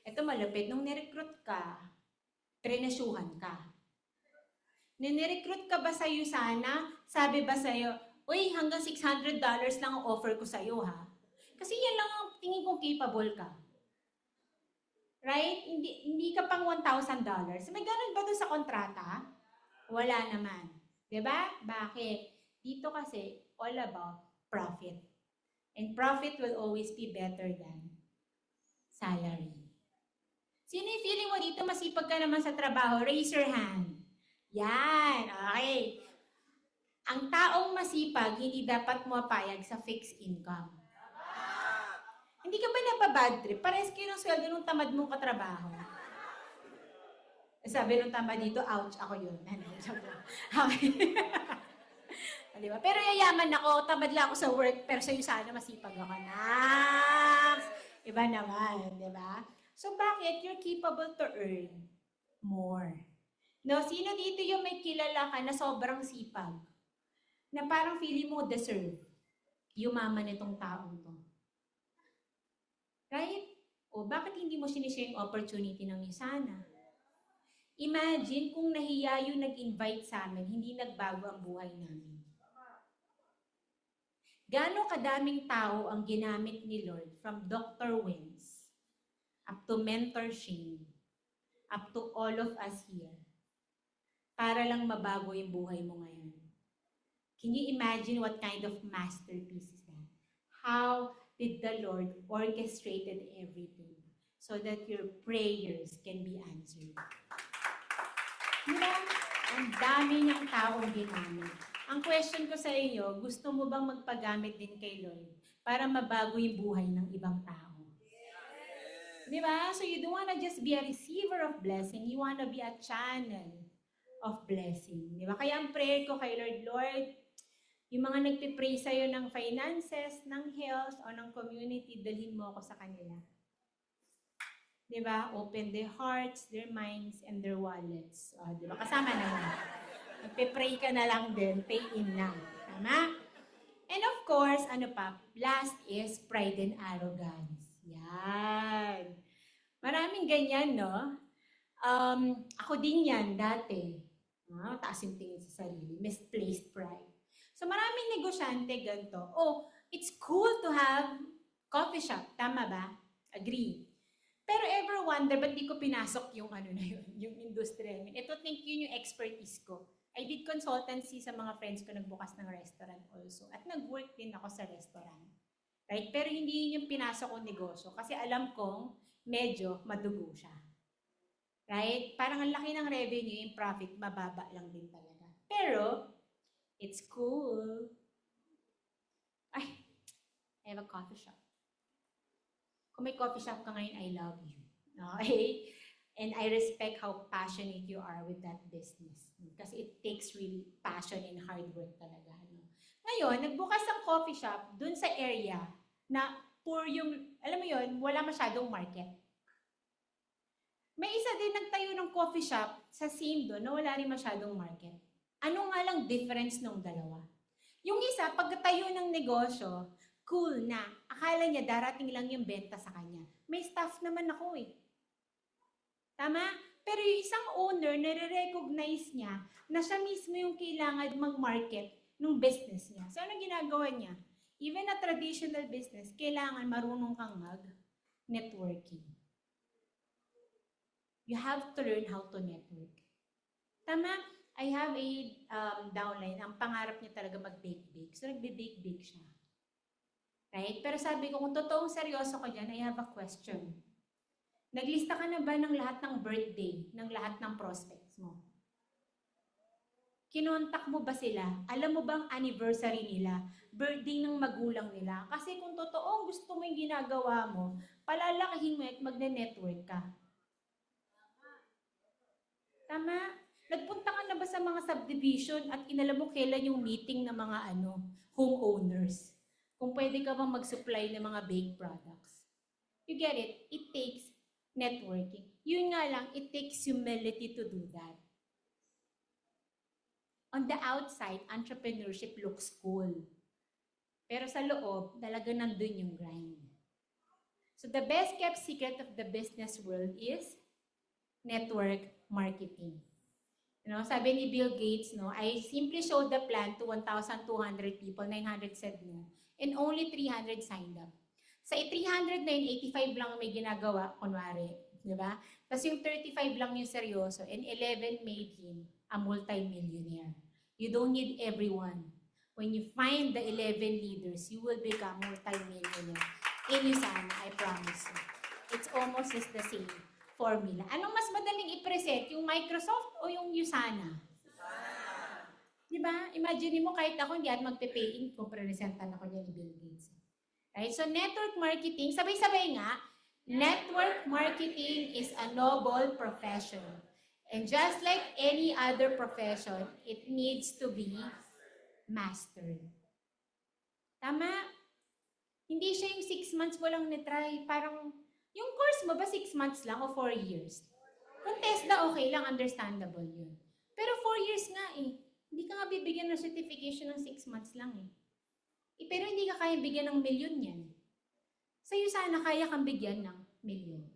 Ito malupit. Nung nirecruit ka, trenasyuhan ka. Ninirecruit ka ba sa Usana? Sabi ba sa'yo, uy, hanggang $600 lang ang offer ko sa'yo, ha? Kasi yan lang ang tingin kong capable ka. Right? Hindi ka pang $1,000. May ganun ba doon sa kontrata? Wala naman. Diba? Bakit? Dito kasi, all about profit. And profit will always be better than salary. Sino yung feeling mo dito masipag ka naman sa trabaho? Raise your hand. Yan. Okay. Ang taong masipag, hindi dapat mapayag sa fixed income. Hindi ka ba napabad trip? Parehas kayo ng sweldo nung tamad mong katrabaho. Sabi nung tamad dito, ouch, ako yun. Okay. Diba? Pero yayaman ako, tamad lang ako sa work, pero sa'yo sana masipag ako. Naks! Iba naman, di ba? So bakit? You're capable to earn more. No, sino dito yung may kilala ka na sobrang sipag? Na parang feeling mo deserve yumaman itong taong to. Right? O bakit hindi mo sinishare yung opportunity ng Usana? Imagine kung nahiya yung nag-invite sa amin, hindi nagbago ang buhay namin. Gaano kadaming tao ang ginamit ni Lord from Dr. Wins up to Mentor Shane, up to all of us here, para lang mabago yung buhay mo ngayon. Can you imagine what kind of masterpiece is that? How did the Lord orchestrated everything so that your prayers can be answered? Diba? Ang dami niyang taong ginamit. Ang question ko sa iyo, gusto mo bang magpagamit din kay Lord para mabago yung buhay ng ibang tao? Diba? So you don't wanna just be a receiver of blessing, you wanna be a channel of blessing. Diba? Kaya ang prayer ko kay Lord, Lord, yung mga nagpipray sa'yo ng finances, ng health, o ng community, dalhin mo ako sa kanila. Diba? Open their hearts, their minds, and their wallets. O, diba? Kasama naman. Magpe-pray ka na lang din, pay in lang. Tama? And of course, ano pa, last is pride and arrogance. Yan. Maraming ganyan, no? Ako din yan dati. Taas yung tingin sa sarili. Misplaced pride. So maraming negosyante ganito. Oh, it's cool to have coffee shop. Tama ba? Agree. Pero ever wonder, ba't di ko pinasok yung ano na yun, yung industriya. Ito, think yun yung expertise ko. I did consultancy sa mga friends ko nagbukas ng restaurant also. At nag-work din ako sa restaurant. Right? Pero hindi yun yung pinasok kong negosyo. Kasi alam kong medyo madugo siya. Right? Parang ang laki ng revenue, yung profit, mababa lang din talaga. Pero, it's cool. Ay, I have a coffee shop. Kung may coffee shop ka ngayon, I love you. Okay? And I respect how passionate you are with that business. Kasi it takes really passion and hard work talaga. No? Ngayon, nagbukas ang coffee shop dun sa area na poor yung, alam mo yun, wala masyadong market. May isa din nagtayo ng coffee shop sa same doon na wala rin masyadong market. Ano nga lang difference ng dalawa? Yung isa, pagkatayo ng negosyo, cool na. Akala niya darating lang yung benta sa kanya. May staff naman ako eh. Tama? Pero yung isang owner, nare-recognize niya na siya mismo yung kailangan mag-market ng business niya. So, ano ginagawa niya? Even a traditional business, kailangan marunong kang mag-networking. You have to learn how to network. Tama? I have a downline. Ang pangarap niya talaga mag-bake-bake. So, nagbe-bake-bake siya. Right? Pero sabi ko, kung totoong seryoso ka dyan, I have a question. Naglista ka na ba ng lahat ng birthday, ng lahat ng prospects mo? Kinontak mo ba sila? Alam mo bang anniversary nila? Birthday ng magulang nila? Kasi kung totoong gusto mo yung ginagawa mo, palalakahin mo at magne-network ka. Tama? Nagpunta ka na ba sa mga subdivision at inalam mo kailan yung meeting ng mga homeowners? Kung pwede ka bang mag-supply ng mga baked products. You get it? It takes networking. Yun nga lang, it takes humility to do that. On the outside, entrepreneurship looks cool. Pero sa loob, talaga nandun yung grind. So the best kept secret of the business world is network marketing. Sabi ni Bill Gates, I simply showed the plan to 1,200 people, 900 said no, and only 300 signed up. Sa 300 na yun, 85 lang may ginagawa, kunwari. Di ba? Tapos yung 35 lang yung seryoso, and 11 made him a multi-millionaire. You don't need everyone. When you find the 11 leaders, you will become multi-millionaire. In USANA, I promise you. It's almost just the same formula. Anong mas madaling i-present? Yung Microsoft o yung USANA? Di ba? Imagine mo kahit ako hindi at magpe-pay-in kung pre-presentan ako niya ni Bill Gates. Right? So network marketing, sabay-sabay nga, network marketing is a noble profession. And just like any other profession, it needs to be mastered. Tama? Hindi siya yung 6 months mo lang na-try. Parang, yung course mo ba 6 months lang o 4 years? Kung TESDA, okay lang, understandable yun. Pero 4 years nga eh. Hindi ka nga bibigyan ng certification ng 6 months lang eh. Pero hindi ka kaya bigyan ng milyon yan. Sa'yo sana kaya kang bigyan ng milyon.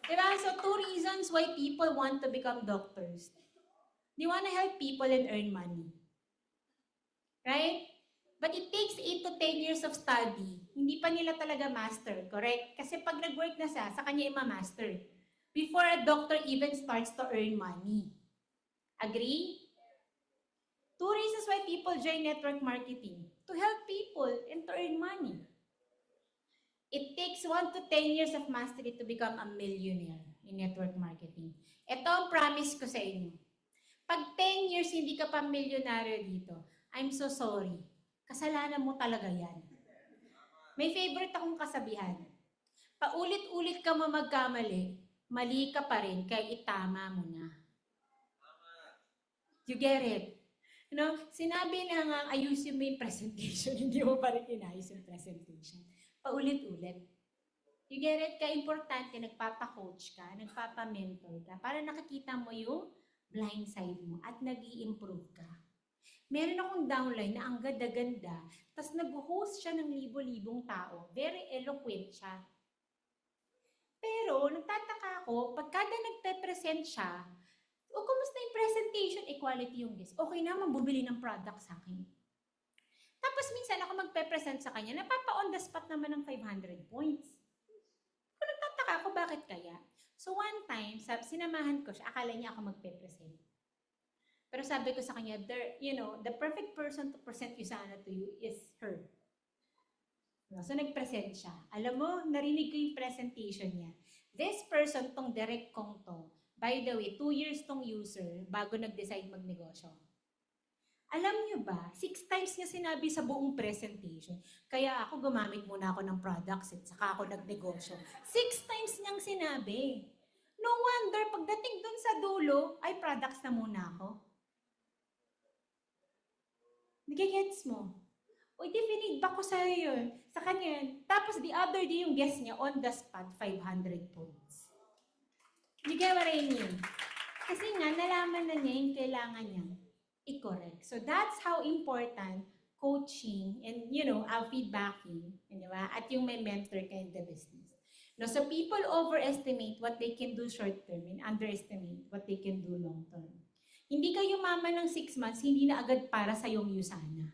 Diba? So, 2 reasons why people want to become doctors. They want to help people and earn money. Right? But it takes 8 to 10 years of study. Hindi pa nila talaga master, correct? Kasi pag nag-work na siya, sa kanya ima-master. Before a doctor even starts to earn money. Agree? 2 reasons why people join network marketing. To help people and to earn money. It takes 1 to 10 years of mastery to become a millionaire in network marketing. Ito ang promise ko sa inyo. Pag 10 years hindi ka pa milyonaryo dito, I'm so sorry. Kasalanan mo talaga yan. May favorite akong kasabihan. Paulit-ulit ka mo magkamali, mali ka pa rin, kaya itama mo na. You get it? Sinabi na nga, ayusin mo yung presentation, hindi mo pa rin inayos yung presentation. Paulit-ulit. You get it? Kaya importante, nagpapa-coach ka, nagpapa-mentor ka, para nakikita mo yung blind side mo at nag-i-improve ka. Meron akong downline na ang ganda-ganda, tapos nag-host siya ng libo-libong tao. Very eloquent siya. Pero, nagtataka ako, pagkada nagpe-present siya, o kumusta yung presentation, equality yung guest. Okay naman, bumili ng product sa akin. Tapos minsan ako magpe-present sa kanya, napapa-on the spot naman ng 500 points. Kung nagtataka ako, bakit kaya? So one time, sinamahan ko siya, akala niya ako magpe-present. Pero sabi ko sa kanya, the perfect person to present Usana to you is her. So nag-present siya. Alam mo, narinig ko yung presentation niya. This person, tong direct kong to, by the way, 2 years tong user bago nag-decide magnegosyo. Alam niyo ba, 6 times niya sinabi sa buong presentation. Kaya ako gumamit muna ako ng products at saka ako nagnegosyo. 6 times niyang sinabi. No wonder, pagdating dun sa dulo, ay products na muna ako. Nagigets mo? O di feedback ko sa kanya yun. Tapos the other day yung guest niya, on the spot, 500 points. You get what I mean? Kasi nga, nalaman na niya yung kailangan niya i-correct. So that's how important coaching and, feedbacking, di ba? At yung may mentor ka in the business. No, so people overestimate what they can do short term and underestimate what they can do long term. Hindi kayo mama ng 6 months, hindi na agad para sa yung Usana.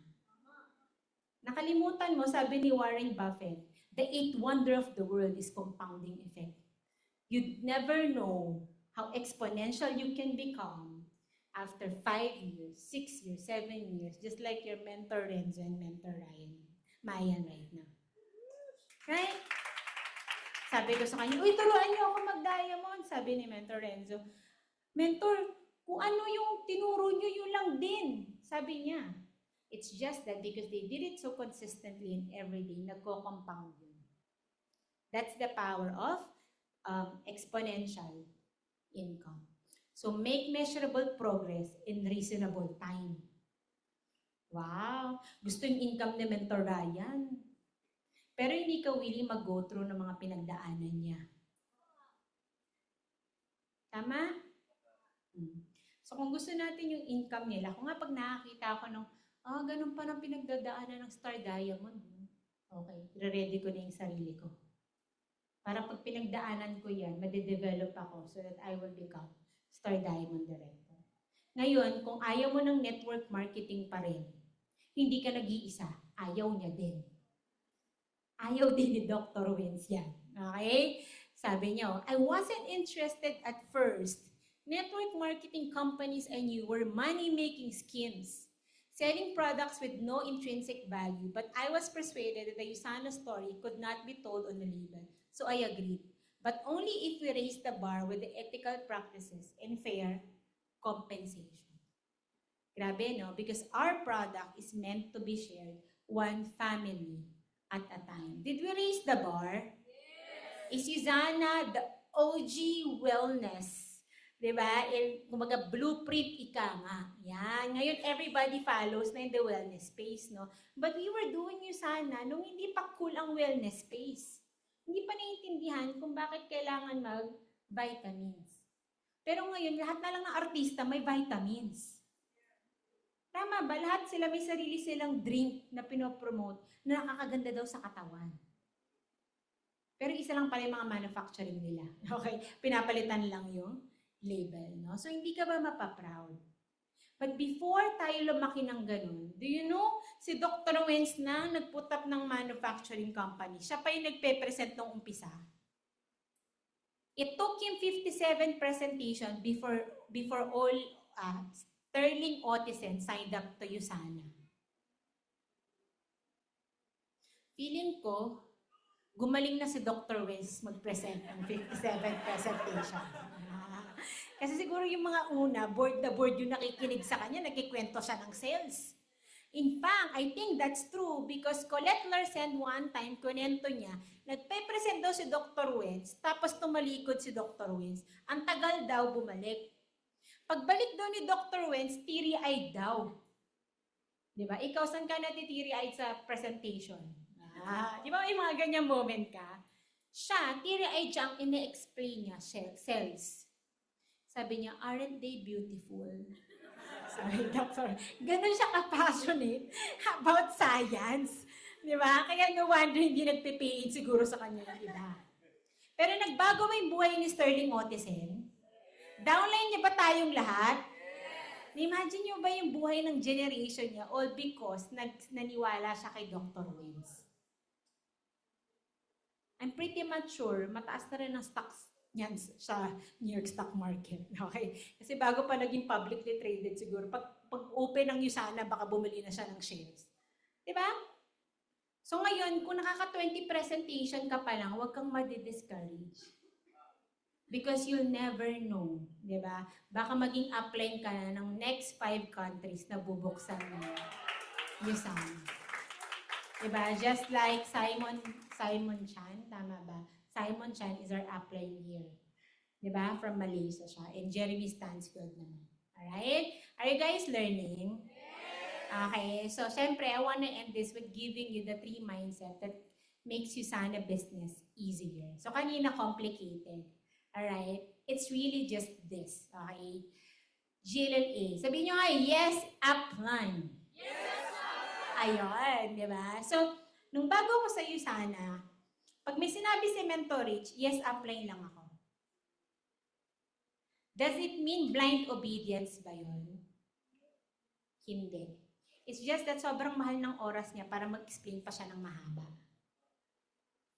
Nakalimutan mo, sabi ni Warren Buffett, the 8th wonder of the world is compounding effect. You'd never know how exponential you can become after 5 years, 6 years, 7 years, just like your mentor Renzo and mentor Mayan right now. Right? Sabi ko sa kanya, uy, turuan niyo ako mag-diamond. Sabi ni mentor Renzo, mentor, kung ano yung tinuro niyo, yun lang din. Sabi niya, it's just that because they did it so consistently and every day, nagko-compound yun. That's the power of exponential income. So make measurable progress in reasonable time. Wow! Gusto yung income ni Mentor Ryan. Pero hindi ka willing mag-go through ng mga pinagdaanan niya. Tama? So kung gusto natin yung income nila, kung nga pag nakakita ako ng, ganun pa ng pinagdadaanan ng Star Diamond. Okay, ready ko na yung sarili ko. Para pag pinagdaanan ko yan, madedevelop ako so that I will become Star Diamond Director. Ngayon, kung ayaw mo ng network marketing pa rin, hindi ka nag-iisa, ayaw niya din. Ayaw din ni Dr. Wins yan. Okay? Sabi niya, I wasn't interested at first. Network marketing companies I knew were money-making schemes, selling products with no intrinsic value, but I was persuaded that the Usana story could not be told on the label. So I agreed. But only if we raise the bar with the ethical practices and fair compensation. Grabe, no? Because our product is meant to be shared one family at a time. Did we raise the bar? Yes. Is Usana the OG wellness? Diba? Kumaga blueprint ika nga. Yan. Ngayon, everybody follows na in the wellness space, no? But we were doing Usana nung hindi pa cool ang wellness space. Hindi pa naiintindihan kung bakit kailangan mag-vitamins. Pero ngayon, lahat na lang ng artista may vitamins. Tama ba? Lahat sila may sarili silang drink na pinopromote na nakakaganda daw sa katawan. Pero isa lang pala yung mga manufacturing nila. Okay? Pinapalitan lang yung label, no? So, hindi ka ba mapaproud? But before tayo lumaki ng ganun, do you know, si Dr. Wens na nag-put up ng manufacturing company. Siya pa yung nagpe-present nung umpisa. It took him 57 presentation before all Sterling Ottisen signed up to Usana. Feeling ko, gumaling na si Dr. Wens mag-present ng 57 presentation. Kasi siguro yung mga una, board na board yung nakikinig sa kanya, nagkikwento siya ng sales. In fact, I think that's true because Colette Larsen one time, kunento niya, nagpe-present daw si Dr. Wens, tapos tumalikod si Dr. Wens. Ang tagal daw bumalik. Pagbalik daw ni Dr. Wens, teary-eyed daw. Diba? Ikaw, saan ka natiteary-eyed sa presentation? Di ba may mga ganyang moment ka? Siya, teary-eyed siya ang ine-explain niya, sales. Sabi niya, aren't they beautiful? Sorry, doctor. Ganon siya ka-passionate about science. Di ba? Kaya no wonder hindi nagpipiin siguro sa kanya yung iba. Pero nagbago mo yung buhay ni Sterling Ottesen? Downline niya ba tayong lahat? Imagine niyo ba yung buhay ng generation niya all because naniwala siya kay Dr. Wins. I'm pretty much sure mataas na rin ang stocks niyan sa New York Stock Market. Okay? Kasi bago pa naging publicly traded siguro, pag open ng USANA, baka bumili na siya ng shares. Diba? So ngayon, kung nakaka-20 presentation ka pa lang, huwag kang madi-discourage. Because you'll never know, di ba? Baka maging upline ka na ng next 5 countries na bubuksan ng USANA. Di ba? Just like Simon Chan, tama ba? Simon Chan is our upline here. Di ba? From Malaysia siya. And Jeremy Stansfield naman. Alright? Are you guys learning? Okay, so syempre, I want to end this with giving you the 3 mindset that makes USANA business easier. So kanina complicated. Alright? It's really just this. Okay? GLA. Sabihin nyo nga, yes, upline. Yes, upline. Ayun, di ba? So, nung bago ko sa USANA, pag may sinabi si Mentor Rich, yes, upline lang ako. Does it mean blind obedience ba yun? Hindi. It's just that sobrang mahal ng oras niya para mag-explain pa siya ng mahaba.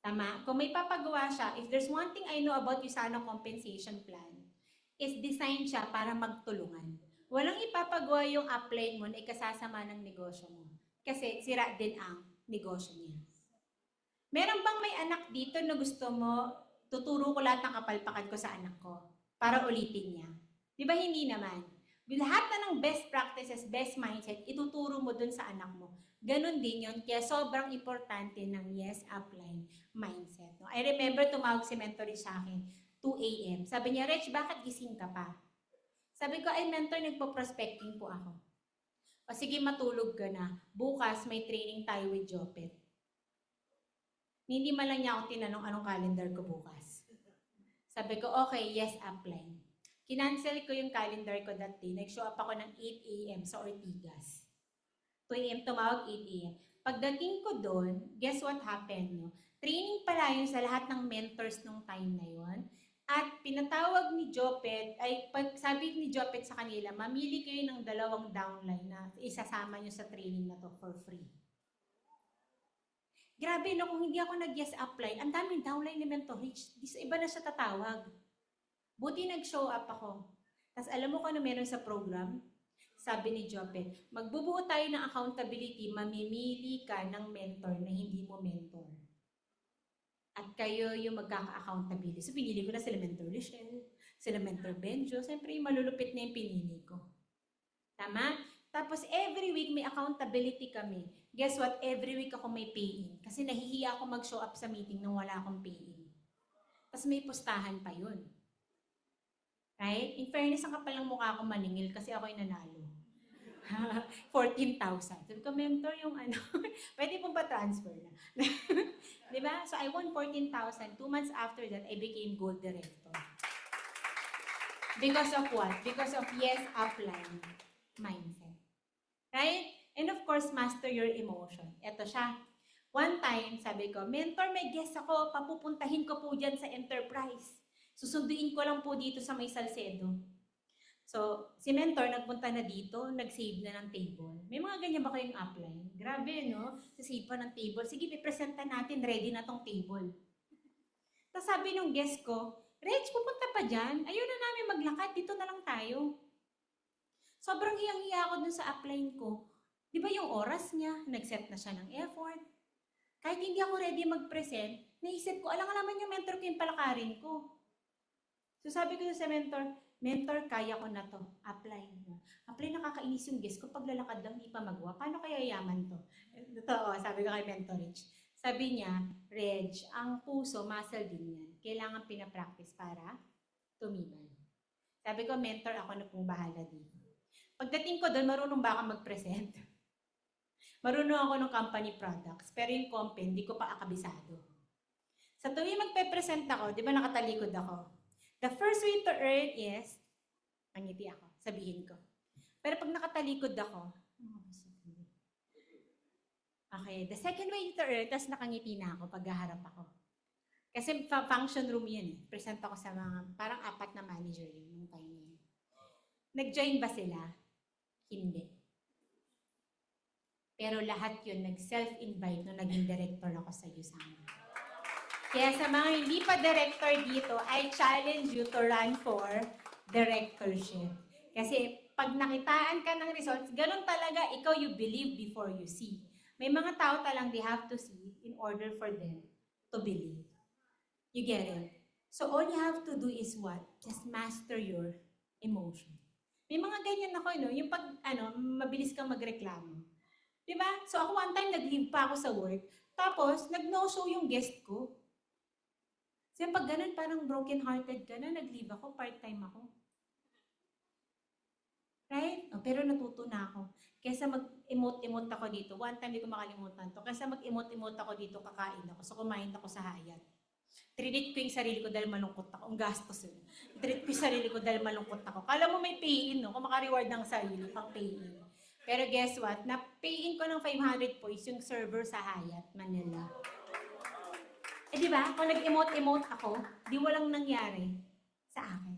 Tama? Kung may papagawa siya, if there's one thing I know about USANA compensation plan, is design siya para magtulungan. Walang ipapagawa yung upline mo na ikasasama ng negosyo mo. Kasi sira din ang negosyo niya. Meron bang may anak dito na gusto mo, tuturo ko lahat ng kapalpakan ko sa anak ko para ulitin niya? Di ba hindi naman? Lahat na ng best practices, best mindset, ituturo mo dun sa anak mo. Ganon din yun. Kaya sobrang importante ng yes, upline mindset. No? I remember tumawag si Mentor sa akin, 2 a.m. Sabi niya, Rich, bakit gising ka pa? Sabi ko, ay Mentor, nagpo-prospecting po ako. O sige, matulog ka na. Bukas may training tayo with Jopet. Hindi man lang niya ako tinanong anong calendar ko bukas. Sabi ko, okay, yes, upline. Kinancel ko yung calendar ko that day. Nag-show up ako ng 8 a.m. sa Ortigas. 2 a.m. tumawag, 8 a.m. Pagdating ko doon, guess what happened? No? Training pala yun sa lahat ng mentors nung time na yun. At pinatawag ni Jopet, sabi ni Jopet sa kanila, mamili kayo ng 2 downline na isasama nyo sa training na to for free. Grabe, no, kung hindi ako nag-yes upline, ang daming downline ni Mentor Rich. Iba na siya tatawag. Buti nag-show up ako. Tapos alam mo kung ano meron sa program? Sabi ni Jopet, magbubuo tayo ng accountability, mamimili ka ng mentor na hindi mo mentor. At kayo yung magkaka-accountability. So pinili ko na sila Mentor Lichelle, sila Mentor Benjo. Siyempre yung malulupit na yung pinili ko. Tama? Tapos every week may accountability kami. Guess what? Every week ako may pay-in. Kasi nahihiya ako mag-show up sa meeting nang wala akong pay-in. Tapos may pustahan pa yun. Right? In fairness, ang kapal ng mukha ko maningil kasi ako yung nanalo. 14,000. Sabi ko, Mentor, yung ano, pwede pong pa-transfer na. Diba? So I won 14,000. 2 months after that, I became gold director. Because of what? Because of yes, upline mindset. Right? And of course, master your emotion. Ito siya. One time, sabi ko, Mentor, may guest ako, papupuntahin ko po dyan sa enterprise. Susunduin ko lang po dito sa may Salcedo. So, si Mentor nagpunta na dito, nag-save na ng table. May mga ganyan ba kayong upline? Grabe, no? Save pa ng table. Sige, pipresenta natin, ready na tong table. Tapos sabi nung guest ko, Rich, pupunta pa dyan. Ayaw na namin maglakad, dito na lang tayo. Sobrang hiyang-hiya ako dun sa upline ko. Di ba yung oras niya, nag-set na siya ng effort. Kahit hindi ako ready mag-present, naisip ko, alam naman yung mentor ko yung palakarin ko. So sabi ko sa mentor, Mentor, kaya ko na to. Apply. Apply, nakakainis yung guest ko. Pag lalakad lang, di pa magawa. Paano kaya yaman to? Totoo, sabi ko kay Mentor Rich. Sabi niya, Reg, ang puso, muscle din yan. Kailangan pinapractice para tumibay. Sabi ko, Mentor, ako na pong bahala dito. Pagdating ko doon, marunong ba ako mag-present? Marunong ako ng company products, pero yung company, hindi ko pa akabisado. Sa tuwing magpe-present ako, di ba nakatalikod ako? The first way to earn is Pangiti ako, sabihin ko. Pero pag nakatalikod ako, okay, the second way to earn, tapos nakangiti na ako pag haharap ako. Kasi function room yun eh. Present ako sa mga, parang 4 na manager yun nung time na yun. Nag-join ba sila? Hindi. Pero lahat yun, nag-self-invite nung naging director ako sa USANA. Kaya sa mga hindi pa director dito, I challenge you to run for directorship. Kasi pag nakitaan ka ng results, ganun talaga, ikaw you believe before you see. May mga tao talang they have to see in order for them to believe. You get it? So all you have to do is what? Just master your emotion. May mga ganyan ako, no? Yung pag, mabilis kang magreklamo. Diba? So ako one time, nag-leave pa ako sa work. Tapos, nag-no-show yung guest ko. So pag ganun, parang broken-hearted ka na, nag-leave ako, part-time ako. Right? Oh, pero natuto na ako. Kesa mag-emote-emote ako dito, one time di ko makalimutan to, kesa mag-emote-emote ako dito, kakain ako. So kumain ako sa Hyatt. Treat ko yung sarili ko dahil malungkot ako. Ang gastos yun. Treat ko yung sarili ko dahil malungkot ako. Kala mo may pay-in, no? Kung maka-reward ng sarili, pang pay-in. Pero guess what? Na-pay-in ko ng 500 points yung server sa Hyatt, Manila. Eh di ba? Kung nag-emote-emote ako, di walang nangyari sa akin.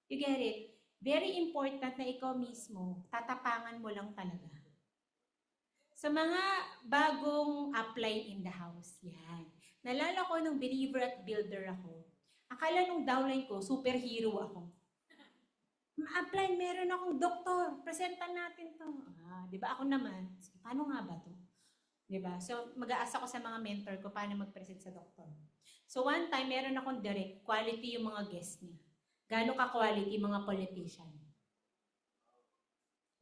You get it? Very important na ikaw mismo, tatapangan mo lang talaga. Sa mga bagong upline in the house, yan. Nalala ko nung believer at builder ako. Akala nung downline ko, superhero ako. Ma-upline, meron akong doktor. Presentan natin to. Di ba ako naman? Paano nga ba to? Di ba? So, mag-aasa ko sa mga mentor ko paano mag-present sa doktor. So, one time, meron akong direct quality yung mga guest niya. Gano'n ka-quality mga politician.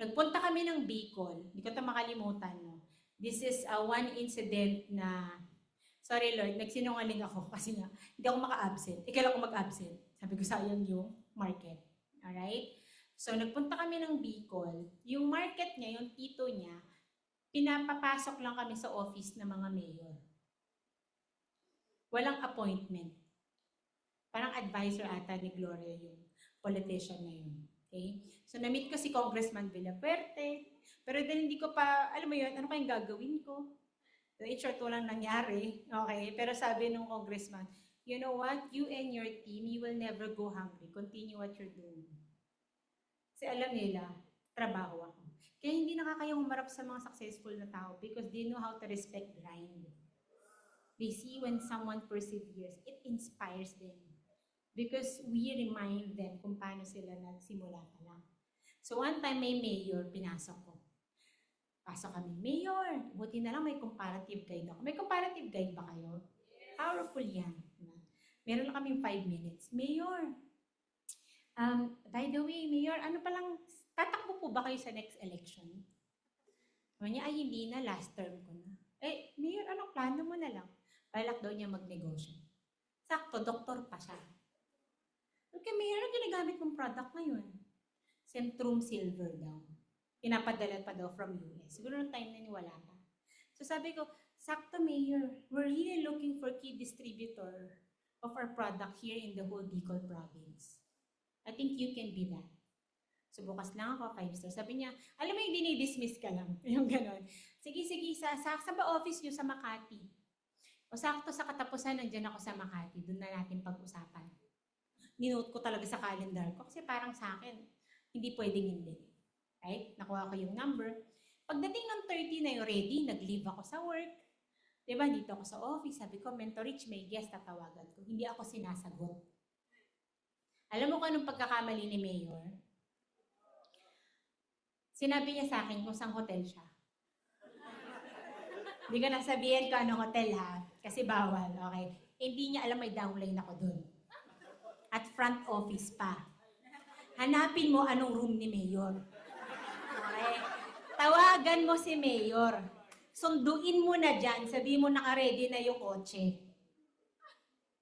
Nagpunta kami ng Bicol. Hindi ko ito makalimutan. No? This is one incident na, sorry Lord, nagsinungaling ako kasi nga, hindi ako maka-absent. Kailan ako mag-absent? Sabi ko, sayang yung market. Alright? So, nagpunta kami ng Bicol. Yung market niya, yung tito niya, pinapapasok lang kami sa office ng mga mayor. Walang appointment. Parang advisor ata ni Gloria yung politician na yun. Okay? So, na-meet ko si Congressman Villapuerte. Pero dahil hindi ko pa, alam mo yun, ano kayong gagawin ko? So, in short, walang nangyari. Okay? Pero sabi nung congressman, you know what? You and your team, you will never go hungry. Continue what you're doing. Kasi alam nila, trabaho ako. Kaya hindi nakakayang humarap sa mga successful na tao because they know how to respect grind. They see when someone perseveres, it inspires them. Because we remind them kung paano sila nagsimula pa lang. So one time may mayor, pinasok ko. Pasok kami, Mayor, buti na lang may comparative guide ako. May comparative guide ba kayo? Powerful yan. Meron lang kaming 5 minutes. Mayor, by the way, Mayor, ano palang, tatakbo po ba kayo sa next election? Sabi niya, ay hindi na, last term ko na. Eh, Mayor, anong plano mo na lang? Balak daw niya magnegosyo. Sakto, doktor pa siya. Okay, Mayor, ano ginagamit mong product ngayon? Centrum Silver daw. Pinapadala pa daw from US. Siguro noong time na niwala pa. So sabi ko, sakto Mayor, we're really looking for key distributor of our product here in the whole Bicol province. I think you can be that. So bukas lang ako, 5 stars. Sabi niya, alam mo yung dinidismiss ka lang. Yung ganon. Sige, sa ba office niyo sa Makati? O sakto sa katapusan, nandyan ako sa Makati. Doon na natin pag-usapan. Ninote ko talaga sa calendar ko kasi parang sa akin, hindi pwedeng hindi. Right? Nakuha ko yung number. Pagdating ng 30 na yung ready, nag-leave ako sa work. Diba, dito ako sa office. Sabi ko, Mentor Rich, may guest, tatawagan ko. Hindi ako sinasagot. Alam mo kung anong pagkakamali ni Mayor? Sinabi niya sa akin kung saan hotel siya. Hindi ko nasabihin kung anong hotel ha. Kasi bawal, okay? Hindi niya alam may downline ako dun. At front office pa. Hanapin mo anong room ni Mayor. Okay? Tawagan mo si Mayor. Sunduin mo na dyan. Sabihin mo naka-ready na yung kotse.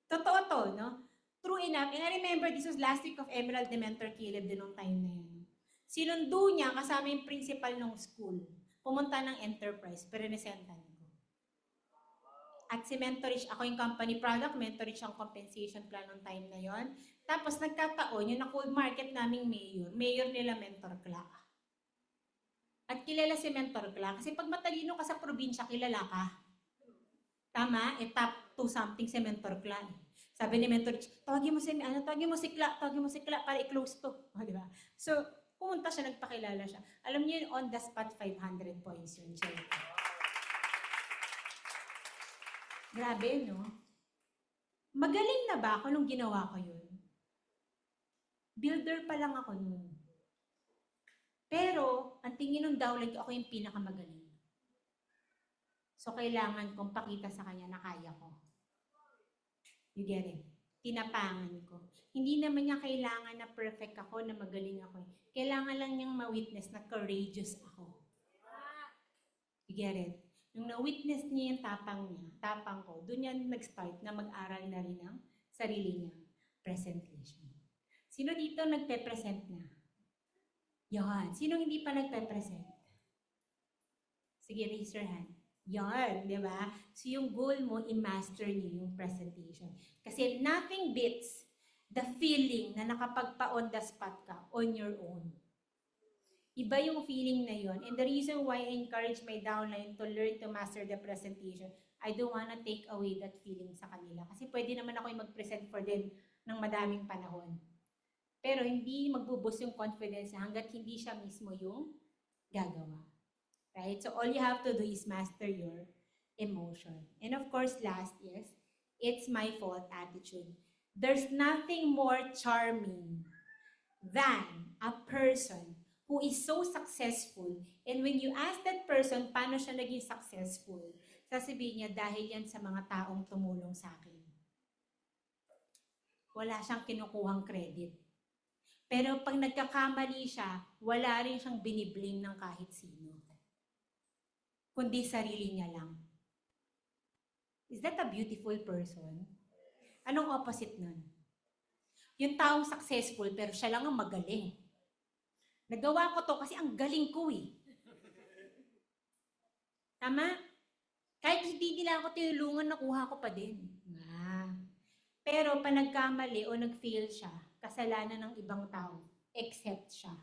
Totoo to, no? True enough. And I remember this was last week of Emerald de Mentor Caleb din nung time na yun. Sinundo niya kasama yung principal ng school. Pumunta ng enterprise. Pero-resentan ko. At si Mentor Rich, ako yung company product. Mentor Rich ang compensation plan nung time na yon. Tapos nagkataon, yung na-cold market naming mayor nila Mentor Cla. At kilala si Mentor Cla kasi pag matalino ka sa probinsya, kilala ka. Tama? Top 2 something si Mentor Cla. Sabi ni Mentor, tawagin mo si Cla para i-close to. O, di ba? So, pumunta siya, nagpakilala siya. Alam niyo yun, on the spot, 500 points yun. Grabe, no? Magaling na ba ako nung ginawa ko yun? Builder pa lang ako nun. Pero, ang tingin ng downline, ako yung pinakamagaling. So, kailangan kong pakita sa kanya na kaya ko. You get it? Tinapangan ko. Hindi naman niya kailangan na perfect ako, na magaling ako. Kailangan lang niyang ma-witness na courageous ako. You get it? Nung na-witness niya yung tapang ko, doon yan nag-start na mag-aral na rin ng sarili niyang presentation. Sino dito nagpe-present na? Yan. Sino hindi pa nagpe-present? Sige, raise your hand. Yan, di ba? So yung goal mo, i-master niyo yung presentation. Kasi nothing beats the feeling na nakapagpa-on the spot ka on your own. Iba yung feeling na yon. And the reason why I encourage my downline to learn to master the presentation, I don't wanna take away that feeling sa kanila. Kasi pwede naman ako yung mag-present for them ng madaming panahon. Pero hindi magbuboost yung confidence hanggat hindi siya mismo yung gagawa. Right? So all you have to do is master your emotion. And of course, last is, it's my fault attitude. There's nothing more charming than a person who is so successful, and when you ask that person paano siya naging successful, sasabihin niya, dahil yan sa mga taong tumulong sa akin. Wala siyang kinukuhang credit. Pero pag nagkakamali siya, wala rin siyang biniblame ng kahit sino. Kundi sarili niya lang. Is that a beautiful person? Anong opposite nun? Yung taong successful pero siya lang ang magaling. Nagawa ko to kasi ang galing ko eh. Tama? Kahit hindi nila ako tinulungan, nakuha ko pa din. Pero pa nagkamali o nag-fail siya, kasalanan ng ibang tao, except siya.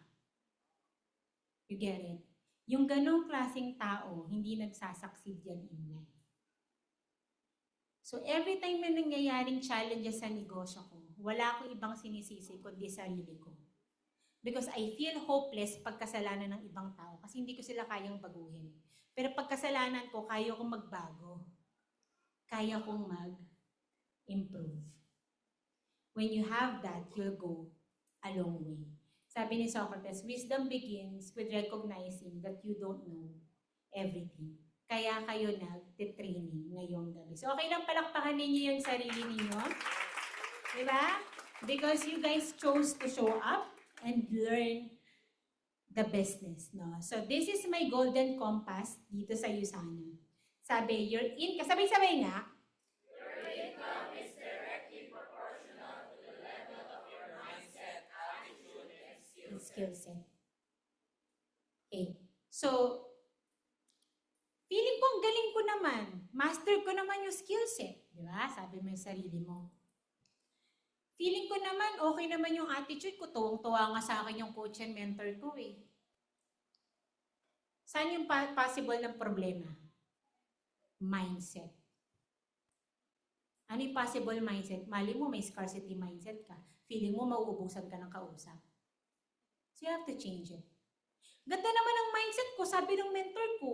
You get it? Yung ganong klaseng tao, hindi nagsasucceed yan in life. So every time may nangyayaring challenges sa negosyo ko, wala akong ibang sinisisi kundi sarili ko. Because I feel hopeless pag kasalanan ng ibang tao kasi hindi ko sila kayang baguhin. Pero pag kasalanan ko, kaya kong magbago. Kaya kong mag-improve. When you have that, you'll go a long way. Sabi ni Socrates, wisdom begins with recognizing that you don't know everything. Kaya kayo nag-training ngayong gabi. So okay lang palakpakan ninyo yung sarili ninyo. Diba? Because you guys chose to show up and learn the business. No? So this is my golden compass dito sa USANA. Sabi, you're in, kasabay-sabay nga, your income is directly proportional to the level of your mindset, attitude, and skill set. Okay. So, feeling ko ang galing ko naman. Master ko naman yung skill set. Di ba? Sabi mo yung sarili mo. Feeling ko naman, okay naman yung attitude ko. Tuwang-tuwa nga sa akin yung coach and mentor ko eh. Saan yung possible ng problema? Mindset. Ano yung possible mindset? Mali mo may scarcity mindset ka. Feeling mo mauubusan ka ng kausap. So you have to change it. Ganda naman ang mindset ko, sabi ng mentor ko.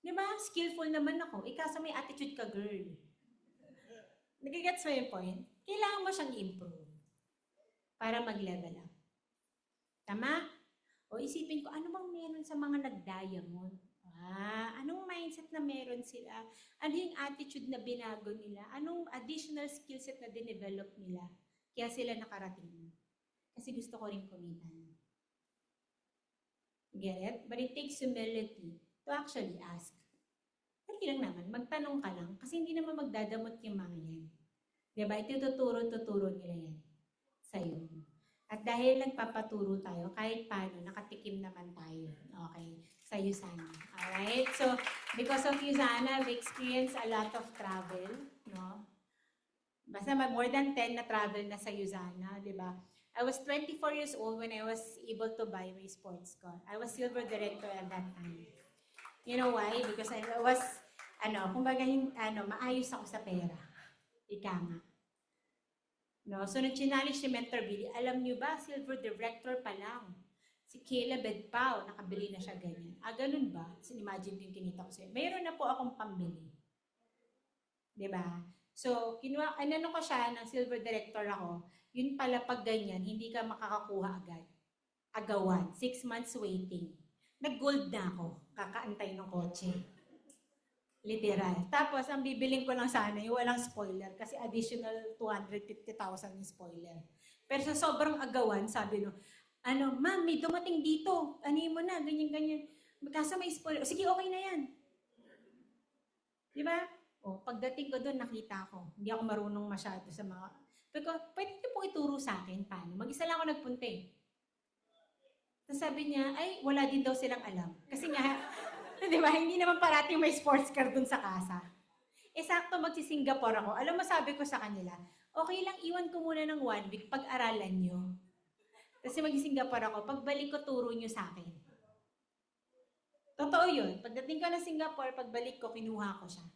Di ba? Skillful naman ako. Ikasa may attitude ka, girl. Nagigets mo yung point? Kailangan mo siyang improve para mag-level up. Tama? O isipin ko, ano bang meron sa mga nag-diamond? Anong mindset na meron sila? Ano yung attitude na binago nila? Anong additional skill set na dinevelop nila? Kaya sila nakarating. Kasi gusto ko rin kumitan. Get it? But it takes humility to actually ask. Dali lang naman, magtanong ka lang. Kasi hindi naman magdadamot yung mga yan. Diba? Ituturo nila yan sa'yo. At dahil nagpapaturo tayo, kahit paano, nakatikim naman tayo. Okay? Sa USANA. Alright? So, because of USANA, we experience a lot of travel. No? Kasi more than 10 na travel na sa Yuzana, di ba? I was 24 years old when I was able to buy my sports car. I was silver director at that time. You know why? Because I was, kumbaga maayos ako sa pera. Ika nga. No? So, nung challenge si Mentor Billy, alam niyo ba, silver director pa lang. Si Caleb Bedpao, nakabili na siya ganyan. Ganun ba? So, imagine ko yung kinita ko sa'yo. Mayroon na po akong pambili. Diba? So, ano ko siya, ng silver director ako, yun pala pag ganyan, hindi ka makakakuha agad. Agawan. 6 months waiting. Nag-gold na ako. Kakaantay ng kotse. Literal. Tapos, ang bibiling ko lang sana, yung walang spoiler. Kasi additional 250,000 yung spoiler. Pero sa sobrang agawan, sabi no, ma'am, may dumating dito. Anin mo na, ganyan-ganyan. Kaso may spoiler. Sige, okay na yan. Di ba? O, pagdating ko doon, nakita ko. Hindi ako marunong masyado sa mga... Pero, pwede niyo po ituro sa akin paano. Mag-isa lang ako nagpunta eh. Tapos sabi niya, ay, wala din daw silang alam. Kasi nga, di ba, hindi naman parating may sports car dun sa kasa. Sakto magsi-Singapore ako. Alam mo, sabi ko sa kanila, okay lang, iwan ko muna ng 1 week, pag-aralan nyo. Kasi mag-Singapore ako, pagbalik ko, turo nyo sa akin. Totoo yun. Pagdating ko na Singapore, pagbalik ko, kinuha ko siya.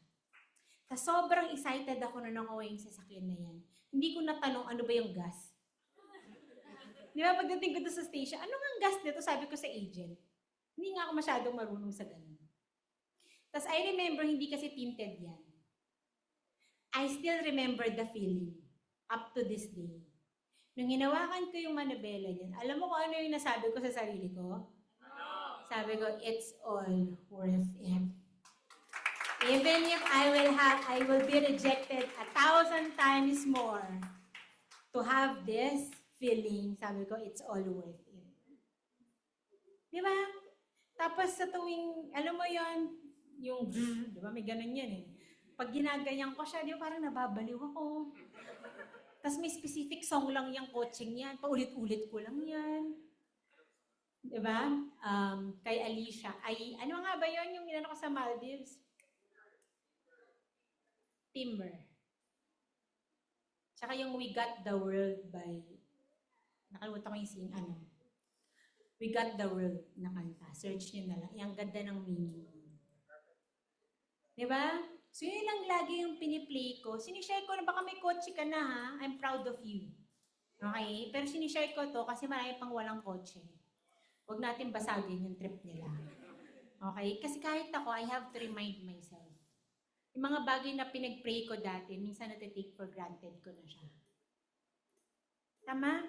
Tapos sobrang excited ako na nakuha yung sasakyan na yan. Hindi ko natanong ano ba yung gas. Di ba, pagdating ko doon sa station, ano nga ang gas nito? Sabi ko sa agent. Hindi nga ako masyadong marunong sa ganun. Tapos I remember, hindi kasi tinted yan. I still remember the feeling up to this day. Nung hinawakan ko yung manabela niyan, alam mo kung ano yung nasabi ko sa sarili ko? Sabi ko, it's all worth it. Even if I will be rejected 1,000 times more to have this feeling, sabi ko, it's all worth it. Di ba? Tapos sa tuwing, alam mo yon yung, di ba, may ganun yan eh. Pag ginaganyan ko siya, di ba, parang nababaliw ako. Tapos may specific song lang yung coaching yan, paulit-ulit ko lang yan. Di ba? Kay Alicia, ano nga ba yon yung inano ko sa Maldives? Timber. Tsaka yung We Got the World by, nakalimutan ko yung We Got the World na kanta. Search nyo na lang. Yung ganda ng meaning. Diba? So yun lang lagi yung piniplay ko. Sinishare ko na baka may kotse ka na ha. I'm proud of you. Okay? Pero sinishare ko to kasi marami pang walang kotse. Huwag natin basagin yung trip nila. Okay? Kasi kahit ako, I have to remind myself. Yung mga bagay na pinag-pray ko dati, minsan natitake for granted ko na siya. Tama?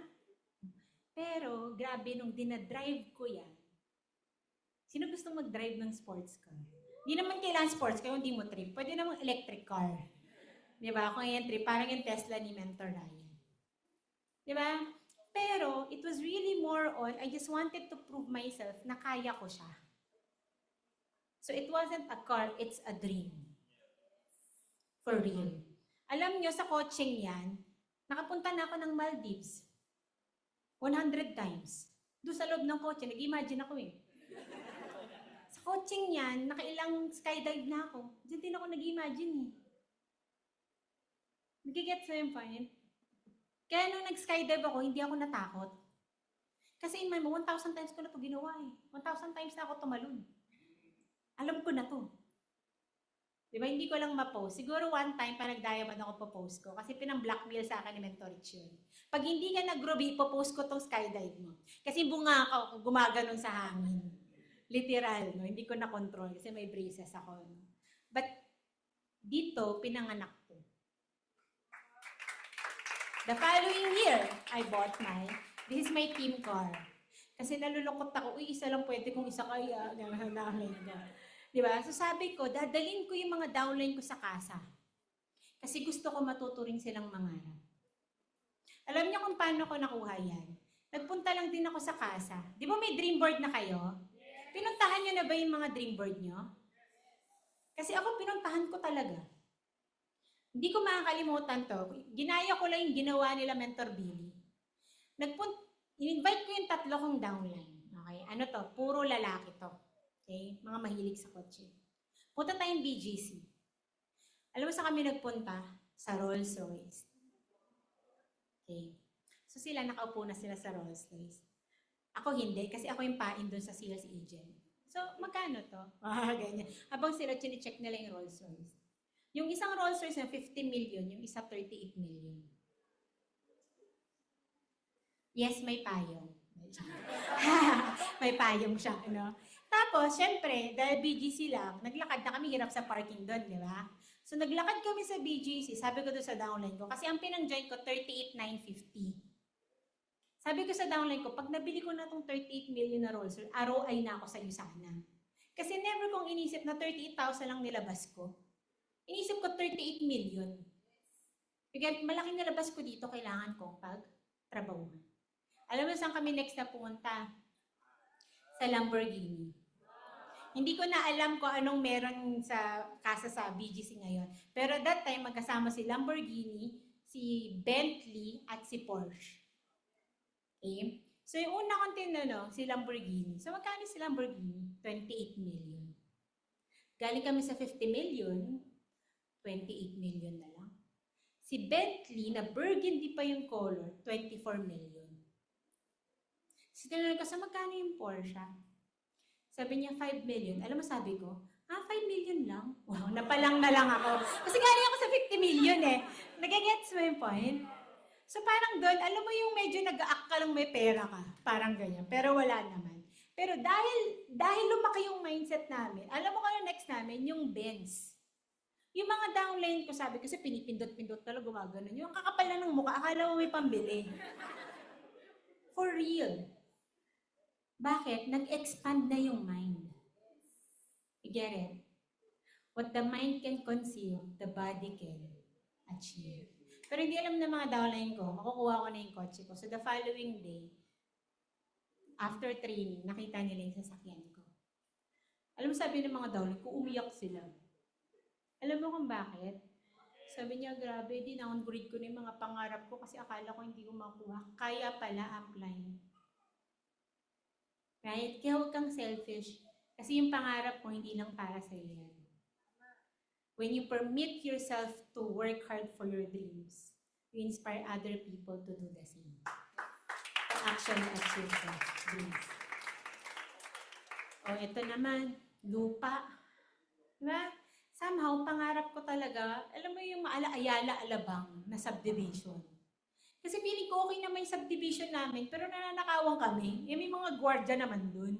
Pero, grabe, nung dinadrive ko yan, sino gusto mag-drive ng sports car? Hindi naman kailangan sports car, hindi mo trip. Pwede namang electric car. Di ba? Kung yan trip, parang yung Tesla ni Mentor Ryan. Di ba? Pero, it was really more on, I just wanted to prove myself na kaya ko siya. So, it wasn't a car, it's a dream. For real. Alam nyo, sa coaching yan, nakapunta na ako ng Maldives. 100 times. Doon sa loob ng kotse, nag-imagine ako eh. Sa coaching yan, nakailang skydive na ako. Diyan din ako nag-imagine eh. Nagigets na yung point? Kaya nung nag-skydive ako, hindi ako natakot. Kasi in my mind, 1,000 times ko na ito ginawa eh. 1,000 times na ako tumalon. Alam ko na to. Diba, hindi ko lang ma-post. Siguro one time, pa nag-diamond ako po-post ko. Kasi pinang-blackmail sa akin ni Mentor Rich yun. Pag hindi ka nag-groovy, po-post ko tong skydive mo. Kasi bunga ako, gumaganon sa hangin. Literal, no? Hindi ko na-control kasi may braces ako. No? But, dito, pinanganak ko. The following year, I bought this is my team car. Kasi nalulungkot ako, isa lang pwede kung isa kaya. Namin. Diba? So sabi ko, dadalhin ko yung mga downline ko sa kasa. Kasi gusto ko matuto rin silang mangarap. Alam niyo kung paano ko nakuha yan? Nagpunta lang din ako sa kasa. Di ba may dream board na kayo? Pinuntahan niyo na ba yung mga dream board niyo? Kasi ako pinuntahan ko talaga. Hindi ko makakalimutan to. Ginaya ko lang yung ginawa nila Mentor Billy. In-invite ko yung 3 kong downline. Okay? Ano to? Puro lalaki to. Okay? Mga mahilig sa kotse. Punta tayong BGC. Alam mo sa kami nagpunta? Sa Rolls Royce. Okay. So sila, nakaupo na sila sa Rolls Royce. Ako hindi, kasi ako yung pain doon sa sales agent. So, magkano to? Ganyan. Habang sila, chinecheck nila yung Rolls Royce. Yung isang Rolls Royce na 50 million, yung isa 38 million. Yes, may payong. May payong siya, ano? Tapos, syempre, dahil BGC lang, naglakad na kami, hirap sa parking doon, di ba? So, naglakad kami sa BGC, sabi ko doon sa downline ko, kasi ang pinang-join ko, 38,950. Sabi ko sa downline ko, pag nabili ko na itong 38 million na Rolls Royce, ROI na ako sa iyo sana. Kasi never kong inisip na 38,000 lang nilabas ko. Inisip ko 38 million. Kaya malaking nilabas ko dito, kailangan kong pag-trabahuhan. Alam mo saan kami next na pumunta? Sa Lamborghini. Hindi ko na alam kung anong meron sa kasa sa BGC ngayon. Pero that time, magkasama si Lamborghini, si Bentley, at si Porsche. Okay? So yung una kong tinanong, si Lamborghini. So magkano si Lamborghini? 28 million. Galing kami sa 50 million, 28 million na lang. Si Bentley, na burgundy pa yung color, 24 million. So tinanong ko, sa magkano yung Porsche? Sabi niya, 5 million. Alam mo sabi ko, 5 million lang? Wow, napalang na lang ako. Kasi galing ako sa 50 million eh. Nagagets mo yung point? So parang doon, alam mo yung medyo nag-act ka lang may pera ka. Parang ganyan. Pero wala naman. Pero dahil lumaki yung mindset namin, alam mo kaya next namin, yung Benz. Yung mga downline ko, sabi kasi pinipindot-pindot talaga gumagano. Yung kakapal na ng mukha, akala mo may pambili. For real. Bakit? Nag-expand na yung mind. You get it? What the mind can conceive, the body can achieve. Pero hindi alam ng mga downline ko, makukuha ko na yung kotse ko. So the following day, after training, nakita nila yung sasakyan ko. Alam mo sabi ng mga downline ko, umiyak sila. Alam mo kung bakit? Sabi niya, grabe, dinowngrade ko na yung mga pangarap ko kasi akala ko hindi ko makuha. Kaya pala, upline. Right? Kaya huwag kang selfish. Kasi yung pangarap mo, hindi lang para sa yan. When you permit yourself to work hard for your dreams, you inspire other people to do the same. To actually achieve their dreams. O, ito naman, lupa. Diba? Somehow, pangarap ko talaga, alam mo yung Ayala Alabang na subdivision. Kasi feeling ko okay naman yung subdivision namin, pero nananakawan kami. May mga gwardiya naman dun.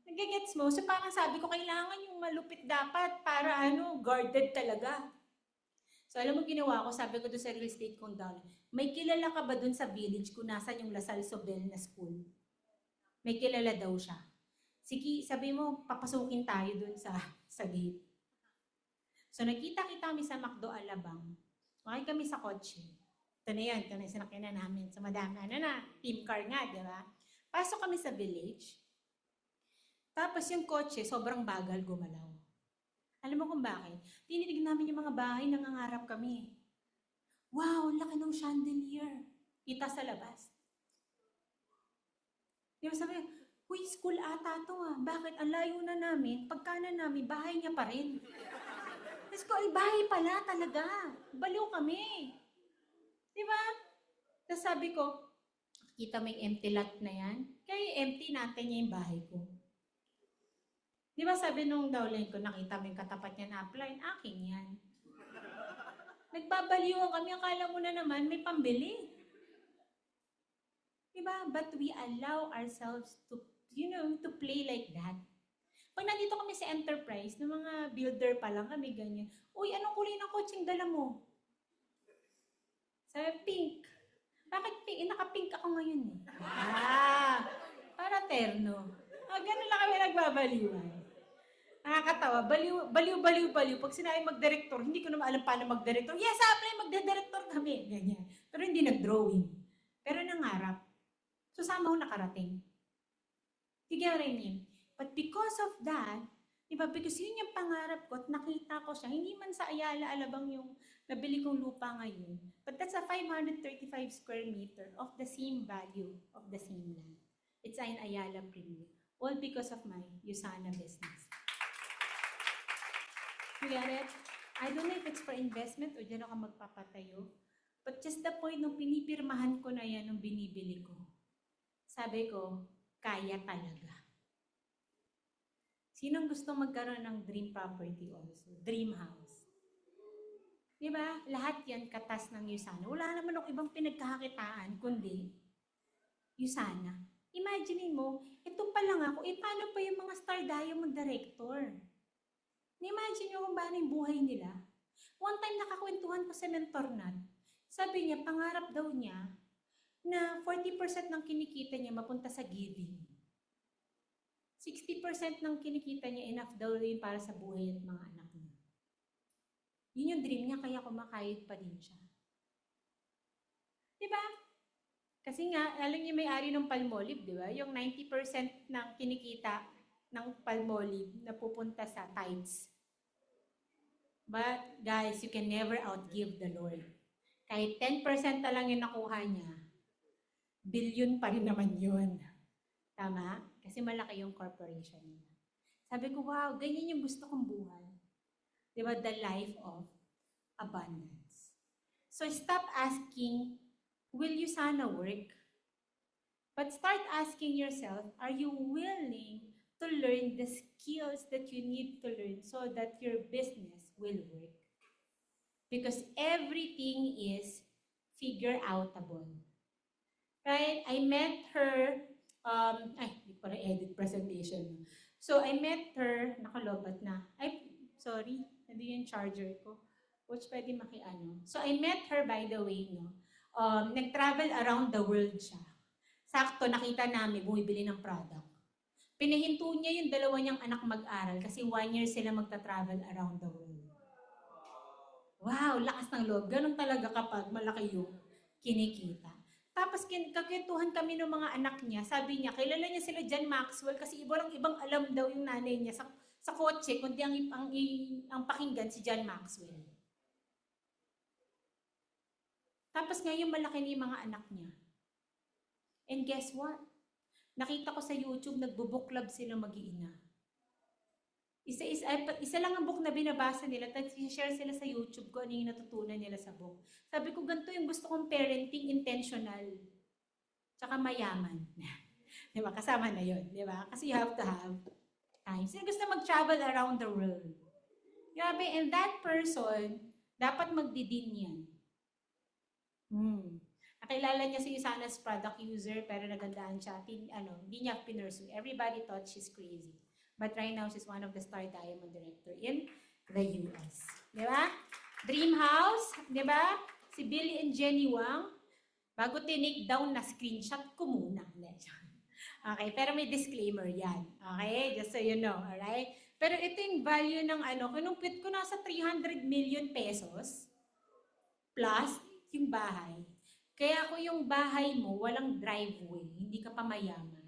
Nagigets mo? So parang sabi ko, kailangan yung malupit dapat para guarded talaga. So alam mo ginawa ko, sabi ko doon sa real estate kong down, may kilala ka ba doon sa village kung nasan yung Lasal Sobel na school? May kilala daw siya. Sige, sabi mo, papasukin tayo doon sa gate. So nakita-kita kami sa McDo Alabang. Okay kami sa kotse. Ito na yan, ito na yung sinakyan namin. So madami, team car nga, di ba? Pasok kami sa village. Tapos yung kotse, sobrang bagal gumalaw. Alam mo kung bakit? Tinitig namin yung mga bahay, nangangarap kami. Wow, laki ng chandelier. Kita sa labas. Di ba sabi, huy, school ata to ah. Bakit? Ang layo na namin. Pagkanan namin, bahay niya pa rin. Tapos ko, ay bahay pala talaga. Baliw kami. Di ba? Tapos sabi ko, kita mo yung empty lot na yan? Kaya empty natin niya yung bahay ko. Di ba sabi nung downline ko, nakita mo yung katapat niya na upline, akin yan. Nagbabaliwan kami, akala mo na naman may pambili. Di ba? But we allow ourselves to, to play like that. Pag nandito kami sa enterprise, ng mga builder pa lang kami ganyan, uy, anong kulay ng kotseng dala mo? Sabi, pink. Bakit pink? Naka-pink ako ngayon eh. Para terno. Ganun lang kami nagbabaliwan. Nakakatawa. Baliw. Pag sinabi mag-director, hindi ko naman alam paano mag-director. Yes, apply, magde-director kami. Ganyan. Pero hindi nag-drawing. Pero nangarap. So, somehow nakarating. Tigyan rin yun. But because of that, diba, because yun yung pangarap ko at nakita ko siya, hindi man sa Ayala Alabang yung nabili kong lupa ngayon, but that's a 535 square meter of the same value of the same land. It's an Ayala Premium. All because of my Usana business. You get it? I don't know if it's for investment o dyan ako magpapatayo. But just the point, nung pinipirmahan ko na yan, nung binibili ko, sabi ko, kaya talaga. Sinong gusto magkaroon ng dream property also? Dream house. Diba? Lahat yan katas ng Usana. Wala naman akong ibang pinagkakakitaan, kundi Usana. Imagine mo, ito pa lang ako, paano pa yung mga Star Diamond Director? Imagine nyo kung paano yung buhay nila. One time nakakwentuhan ko sa mentor nat, sabi niya, pangarap daw niya na 40% ng kinikita niya mapunta sa giving. 60% ng kinikita niya enough daw rin para sa buhay at mga anak niya. Yun yung dream niya, kaya kumakayod pa din siya. Diba? Kasi nga, alam niyo may-ari ng Palmolive, di ba? Yung 90% ng kinikita ng Palmolive na pupunta sa tithes. But guys, you can never outgive the Lord. Kahit 10% na lang yung nakuha niya, billion pa rin naman yun. Tama? Kasi malaki yung corporation niya. Sabi ko, wow, ganyan yung gusto kong buhay. Diba? The life of abundance. So stop asking, will you sana work? But start asking yourself, are you willing to learn the skills that you need to learn so that your business will work? Because everything is figure-outable. Right? I met her, hindi ko na edit presentation. So I met her, nakalobat na. Sorry, hindi yung charger ko. Which pwede makiano. So I met her, by the way, no? Nag-travel around the world siya. Sakto, nakita namin, bumibili ng product. Pinahinto niya yung dalawa niyang anak mag-aral kasi 1 year sila magta-travel around the world. Wow, lakas ng loob. Ganun talaga kapag malaki yung kinikita. Tapos kakwentuhan kami ng mga anak niya. Sabi niya, kilala niya sila John Maxwell kasi ibang alam daw yung nanay niya sa kotse, kundi ang pakinggan si John Maxwell. Tapos ngayon malaki na yung mga anak niya. And guess what? Nakita ko sa YouTube, nagbo-book club sila mag-iina. Isa lang ang book na binabasa nila, tapos i-share sila sa YouTube ko ano yung natutunan nila sa book. Sabi ko, ganito yung gusto kong parenting, intentional. Tsaka mayaman. Di ba? Kasama na yun. Di ba? Kasi you have to have time. Sino gusto mag-travel around the world? Grabe, and that person, dapat magdidin yan. Nakilala niya si Usana's product user, pero nagandaan siya. Hindi niya pinursue. Everybody thought she's crazy. But right now, she's one of the Star Diamond Director in the US. Di ba? Dream House, di ba? Si Billy and Jenny Wang, bago tinake down na screenshot ko muna. Okay, pero may disclaimer yan. Okay, just so you know, alright? Pero ito yung value ng kinumpit ko nasa 300 million pesos plus yung bahay. Kaya kung yung bahay mo, walang driveway, hindi ka pa mayaman.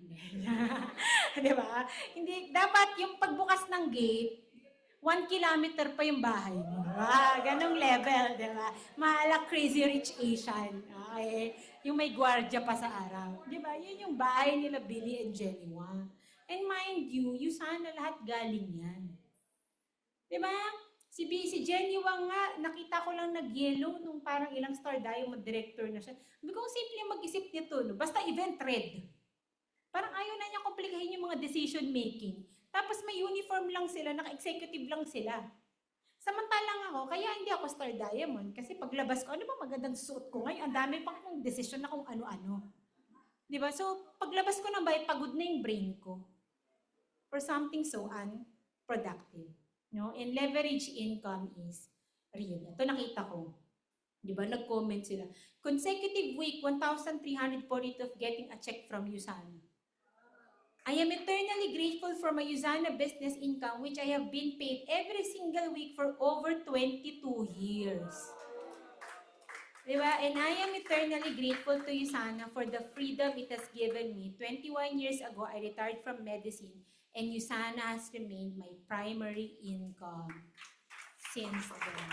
Di ba? Hindi, dapat yung pagbukas ng gate, 1 kilometer pa yung bahay mo. Ganong level, di ba? Maala Crazy Rich Asian. Okay? Yung may gwardiya pa sa araw. Di ba? Yun yung bahay nila Billy and Jenny Wang. And mind you, Usana lahat galing yan. Di ba? Si Jenny Wang nga, nakita ko lang nag-yellow nung parang ilang Star Diamond Director na siya. Sabi ko, simple mag-isip nito. No? Basta event red. Parang ayaw na niya komplikahin yung mga decision making. Tapos may uniform lang sila, naka-executive lang sila. Samantalang ako, kaya hindi ako Star Diamond. Kasi paglabas ko, ano ba magandang suot ko ngayon? Ang dami pang kong decision na kung ano-ano. Diba? So, paglabas ko ng bahay, pagod na yung brain ko. For something so unproductive. No? And leverage income is real. Ito nakita ko. Diba? Nag-comment sila. Consecutive week, 1,342 of getting a check from Usana. I am eternally grateful for my Usana business income which I have been paid every single week for over 22 years. Diba? And I am eternally grateful to Usana for the freedom it has given me. 21 years ago, I retired from medicine and Usana has remained my primary income since then.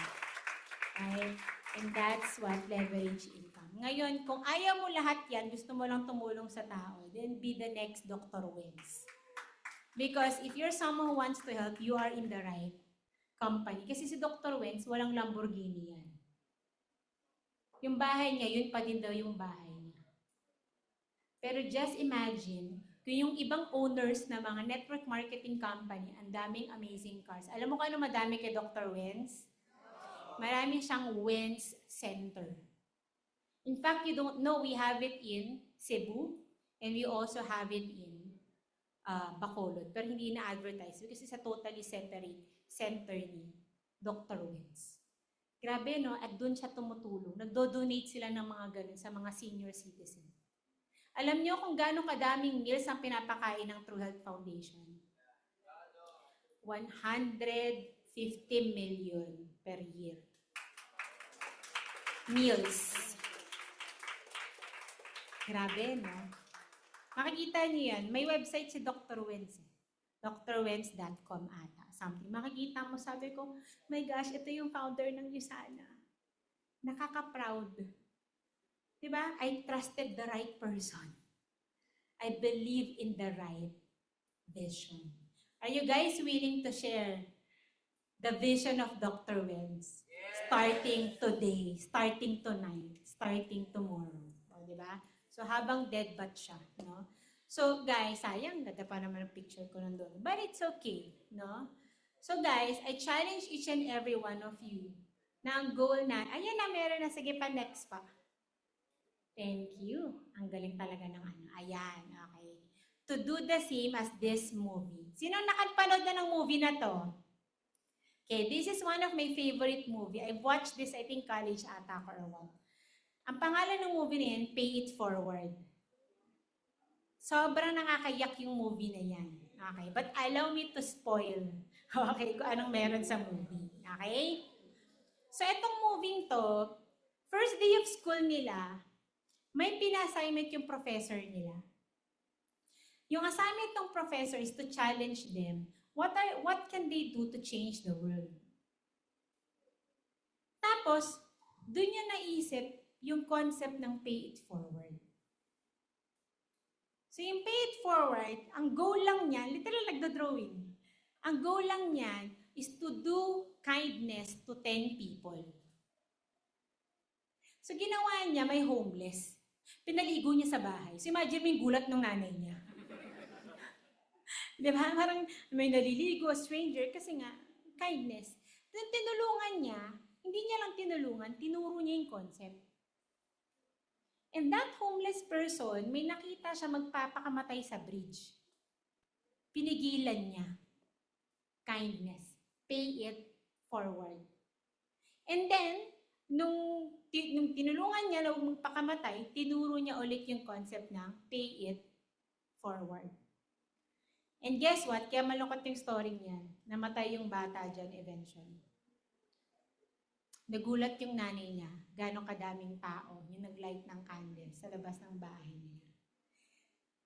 Right? And that's what leverage income. Ngayon, kung ayaw mo lahat yan, gusto mo lang tumulong sa tao, then be the next Dr. Wens. Because if you're someone who wants to help, you are in the right company. Kasi si Dr. Wens, walang Lamborghini yan. Yung bahay niya, yun pa din daw yung bahay niya. Pero just imagine, kung yung ibang owners na mga network marketing company, ang daming amazing cars. Alam mo kung ano madami kay Dr. Wenz? Marami siyang Wenz Center. In fact, you don't know, we have it in Cebu, and we also have it in Bacolod. Pero hindi na-advertise because it's a totally separate center ni Dr. Wenz. Grabe, no? At doon siya tumutulong. Nagdo-donate sila ng mga ganun sa mga senior citizen. Alam niyo kung gaano kadaming meals ang pinapakain ng True Health Foundation? 150 million per year. Meals. Grabe, no? Makikita niyo yan. May website si Dr. Wenz. drwenz.com ata. Something. Makikita mo, sabi ko, my gosh, ito yung founder ng USANA. Nakaka-proud. Diba? I trusted the right person. I believe in the right vision. Are you guys willing to share the vision of Dr. Wenz? Starting today, starting tonight, starting tomorrow. O, diba? So, habang dead bat siya, no? So, guys, sayang, ganda pa naman ang picture ko nandun. But it's okay, no? So, guys, I challenge each and every one of you na ang goal na, ayan na, meron na, sige pa, next pa. Thank you. Ang galing talaga ng ano. Ayan, okay. To do the same as this movie. Sino nakapanood na ng movie na to? Okay, this is one of my favorite movie. I've watched this, I think, college ata or what. Ang pangalan ng movie na yan, Pay It Forward. Sobrang nakakayak yung movie na yan. Okay, but allow me to spoil. Okay, kung anong meron sa movie. Okay? So, itong movie to, first day of school nila, may pina-assignment yung professor nila. Yung assignment ng professor is to challenge them. What can they do to change the world? Tapos, dun niya naisip yung concept ng pay it forward. So yung pay it forward, ang goal lang niyan, literal nagdo-drawing. Ang goal lang niyan is to do kindness to 10 people. So ginawa niya, may homeless. Pinaligo niya sa bahay. So imagine mo yung gulat ng nanay niya. Diba? Parang may naliligo, stranger, kasi nga, kindness. Then tinulungan niya, hindi niya lang tinulungan, tinuro niya yung concept. And that homeless person, may nakita siya magpapakamatay sa bridge. Pinigilan niya. Kindness. Pay it forward. And then, nung tinulungan niya na magpakamatay, tinuro niya ulit yung concept ng pay it forward. And guess what? Kaya malungkot yung story niyan. Namatay yung bata dyan eventually. Nagulat yung nanay niya, gano'ng kadaming tao yung nag-light ng candle sa labas ng bahay niya.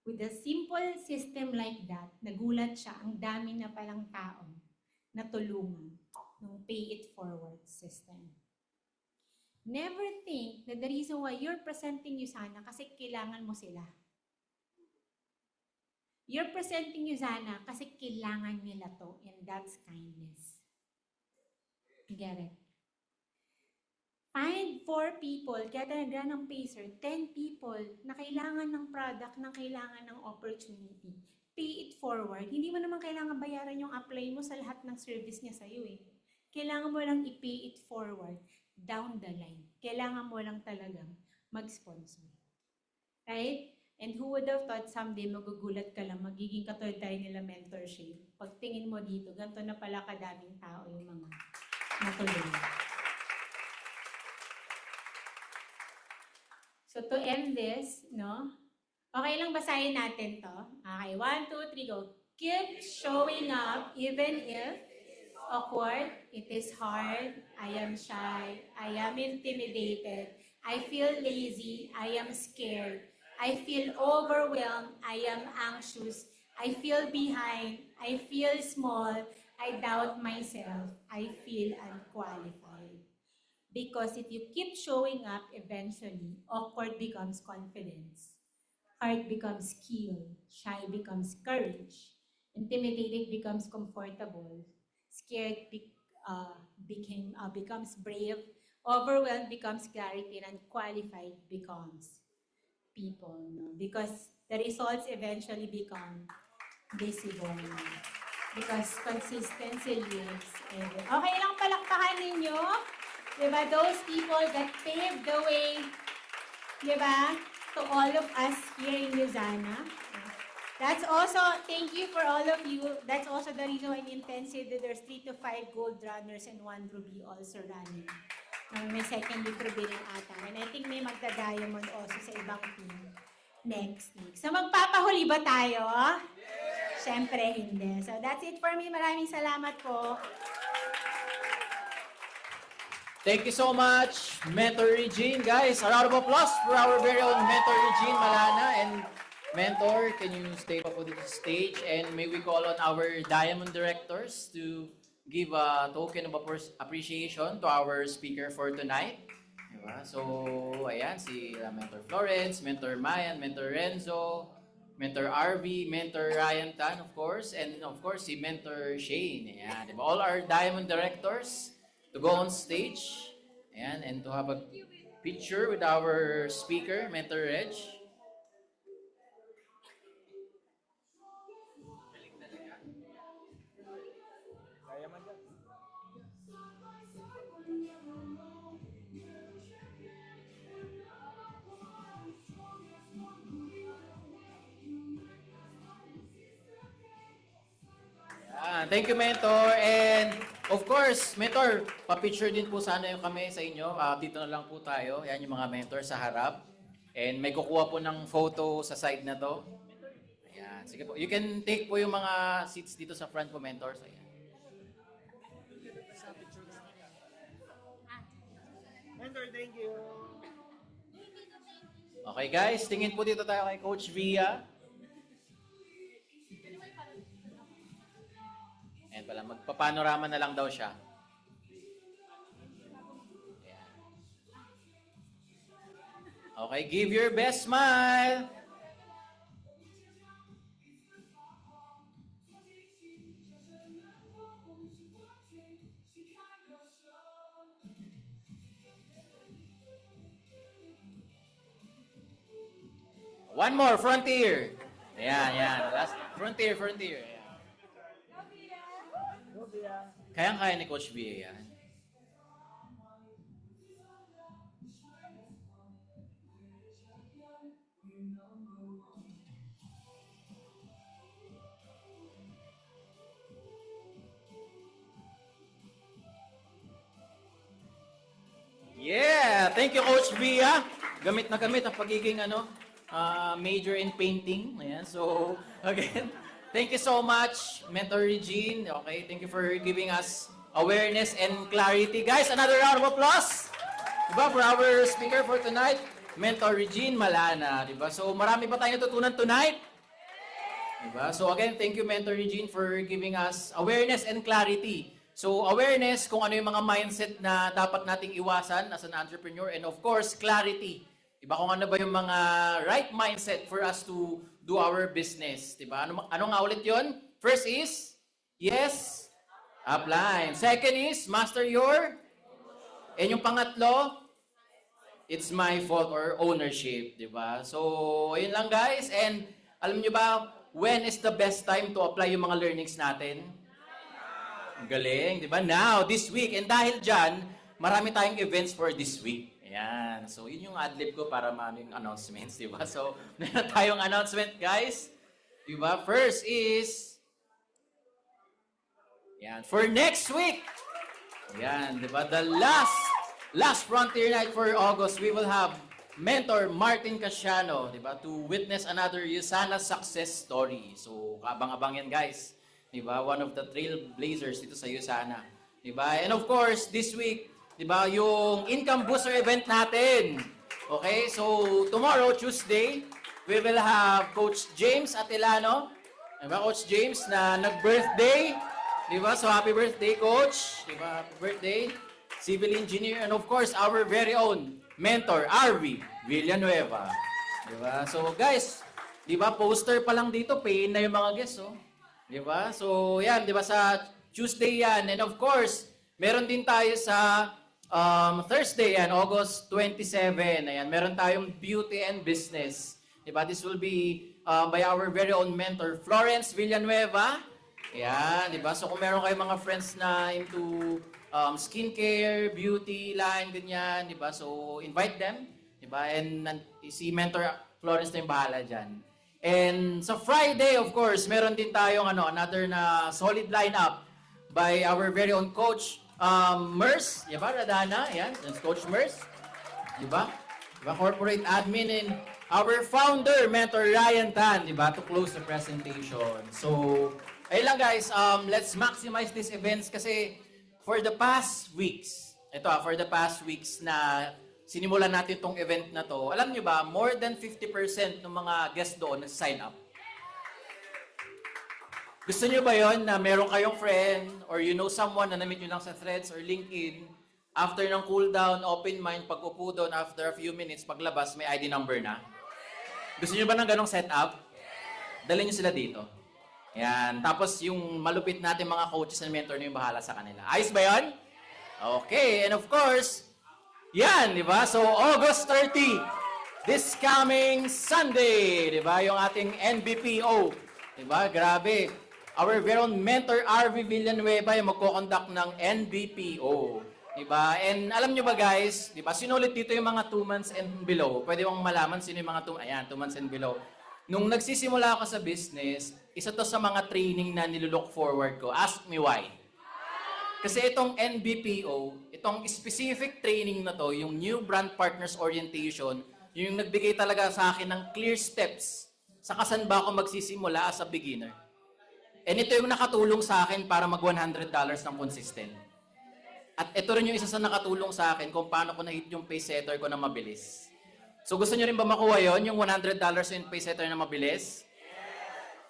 With a simple system like that, nagulat siya, ang dami na palang tao na tulungan ng pay it forward system. Never think that the reason why you're presenting USANA kasi kailangan mo sila. You're presenting USANA kasi kailangan nila to, and that's kindness. Get it? Find 4 people, kaya talaga ng PACER, 10 people na kailangan ng product, na kailangan ng opportunity. Pay it forward. Hindi mo naman kailangan bayaran yung apply mo sa lahat ng service niya sa'yo eh. Kailangan mo lang i-pay it forward down the line. Kailangan mo lang talagang mag-sponsor. Right? And who would have thought someday magugulat ka lang, magiging katulad tayo nila mentorship. Pagtingin mo dito, ganito na pala kadaming tao yung mga natulungan. So to end this, no? Okay lang basahin natin to. Okay, 1, 2, 3, go. Keep showing up even if awkward, it is hard, I am shy, I am intimidated, I feel lazy, I am scared, I feel overwhelmed, I am anxious, I feel behind, I feel small, I doubt myself, I feel unqualified. Because if you keep showing up, eventually, awkward becomes confidence. Hard becomes skill. Shy becomes courage. Intimidated becomes comfortable. Scared becomes brave. overwhelmed becomes clarity, and qualified becomes people. No? Because the results eventually become visible. No? Because consistency lives. Okay lang palakpakan ninyo. Diba? Those people that paved the way, diba? To all of us here in Luzana. That's also, thank you for all of you. That's also the reason why in intensive that there's 3 to 5 gold runners and 1 ruby also running. May second week ruby rin ata. And I think may magda-diamond also sa ibang team next week. So magpapahuli ba tayo? Siyempre hindi. So that's it for me. Maraming salamat po. Thank you so much, Mentor Regine. Guys, a round of applause for our very own Mentor Regine Malana. And Mentor, can you stay up on the stage? And may we call on our Diamond Directors to give a token of appreciation to our speaker for tonight. Diba? So, ayan, si Mentor Florence, Mentor Mayan, Mentor Renzo, Mentor RV, Mentor Ryan Tan, of course, and of course, si Mentor Shane. Ayan, diba? All our Diamond Directors to go on stage ayan, and to have a picture with our speaker, Mentor Reg. Thank you, Mentor. And of course, Mentor, pa-picture din po sana yung kami sa inyo. Dito na lang po tayo. Yan yung mga mentor sa harap. And may kukuha po ng photo sa side na to. Ayan, sige po. You can take po yung mga seats dito sa front po, mentors. Ayan. Mentor, thank you. Okay guys, tingin po dito tayo kay Coach Via. Ayan pala, magpapanorama na lang daw siya. Ayan. Okay, give your best smile. One more, Frontier. Ayan, ayan. Last, Frontier. Ayan. Kayang-kaya ni Coach Via yan. Yeah! Thank you, Coach Via. Gamit na gamit ang pagiging major in painting. Ayan. So, again, thank you so much, Mentor Regine. Okay, thank you for giving us awareness and clarity. Guys, another round of applause. Diba, for our speaker for tonight, Mentor Regine Malana. Diba? So, marami pa tayong natutunan tonight. Diba? So, again, thank you, Mentor Regine, for giving us awareness and clarity. So, awareness kung ano yung mga mindset na dapat nating iwasan as an entrepreneur. And of course, clarity. Diba? Kung ano ba yung mga right mindset for us to do our business. Diba? Ano nga ulit yun? First is, yes, upline. Second is, master your. And yung pangatlo, it's my fault or ownership. Diba? So, ayun lang guys. And alam nyo ba, when is the best time to apply yung mga learnings natin? Ang galing, diba? Now, this week. And dahil dyan, marami tayong events for this week. Ayan. So, yun yung adlib ko para maraming announcements, di ba? So, meron tayong announcement, guys. Di ba? First is, ayan, for next week. Ayan, di ba? The last Frontier Night for August, we will have Mentor Martin Casiano, di ba? To witness another Usana success story. So, kabang-abang yan, guys. Di ba? One of the trailblazers dito sa Usana. Di ba? And of course, this week, diba, yung income booster event natin. Okay, so tomorrow, Tuesday, we will have Coach James Atilano. Diba, Coach James na nag-birthday. Diba, so happy birthday, Coach. Diba, happy birthday. Civil engineer, and of course, our very own mentor, RV Villanueva. Diba, so guys, diba, poster pa lang dito, pay na yung mga guests, oh. Diba, so yan, diba, sa Tuesday yan. And of course, meron din tayo sa Thursday, yan, August 27. Ayan, meron tayong beauty and business. Diba? This will be by our very own mentor, Florence Villanueva. Ayan, diba? So kung meron kayong mga friends na into skincare, beauty line, ganyan, diba? So invite them. Diba? And si mentor Florence na yung bahala dyan. And sa Friday, of course, meron din tayong another na solid lineup by our very own coach, Mers, diba, Radana, yan, Coach Mers, diba? Diba, corporate admin, and our founder, mentor Ryan Tan, diba, to close the presentation. So, ayun lang guys, let's maximize these events kasi for the past weeks na sinimulan natin itong event na to, alam nyo ba, more than 50% ng mga guests doon nag-sign up. Gusto nyo ba yon na meron kayong friend or you know someone na na-meet nyo lang sa Threads or LinkedIn, after ng cool down, open mind, pag-upo doon, after a few minutes, paglabas, may ID number na? Gusto nyo ba ng ganong setup? Dalhin nyo sila dito. Yan. Tapos yung malupit natin mga coaches and mentor nyo yung bahala sa kanila. Ayos ba yon? Okay. And of course, yan, di ba? So, August 30, this coming Sunday, di ba? Yung ating NBPO. Di ba? Grabe. Our very own mentor, RV Villanueva, yung magko-conduct ng NBPO. Di ba? And alam nyo ba guys, di ba? Sinulit dito yung mga 2 months and below. Pwede mong malaman sino yung mga 2 months and below. Nung nagsisimula ako sa business, isa to sa mga training na nilulook forward ko. Ask me why. Kasi itong NBPO, itong specific training na to, yung New Brand Partners Orientation, yung nagbigay talaga sa akin ng clear steps sa kasan ba ako magsisimula as a beginner. And ito yung nakatulong sa akin para mag $100 ng consistent. At ito rin yung isa sa nakatulong sa akin kung paano ko na-hit yung pay setter ko na mabilis. So gusto nyo rin ba makuha yon yung $100 yung pay setter na mabilis?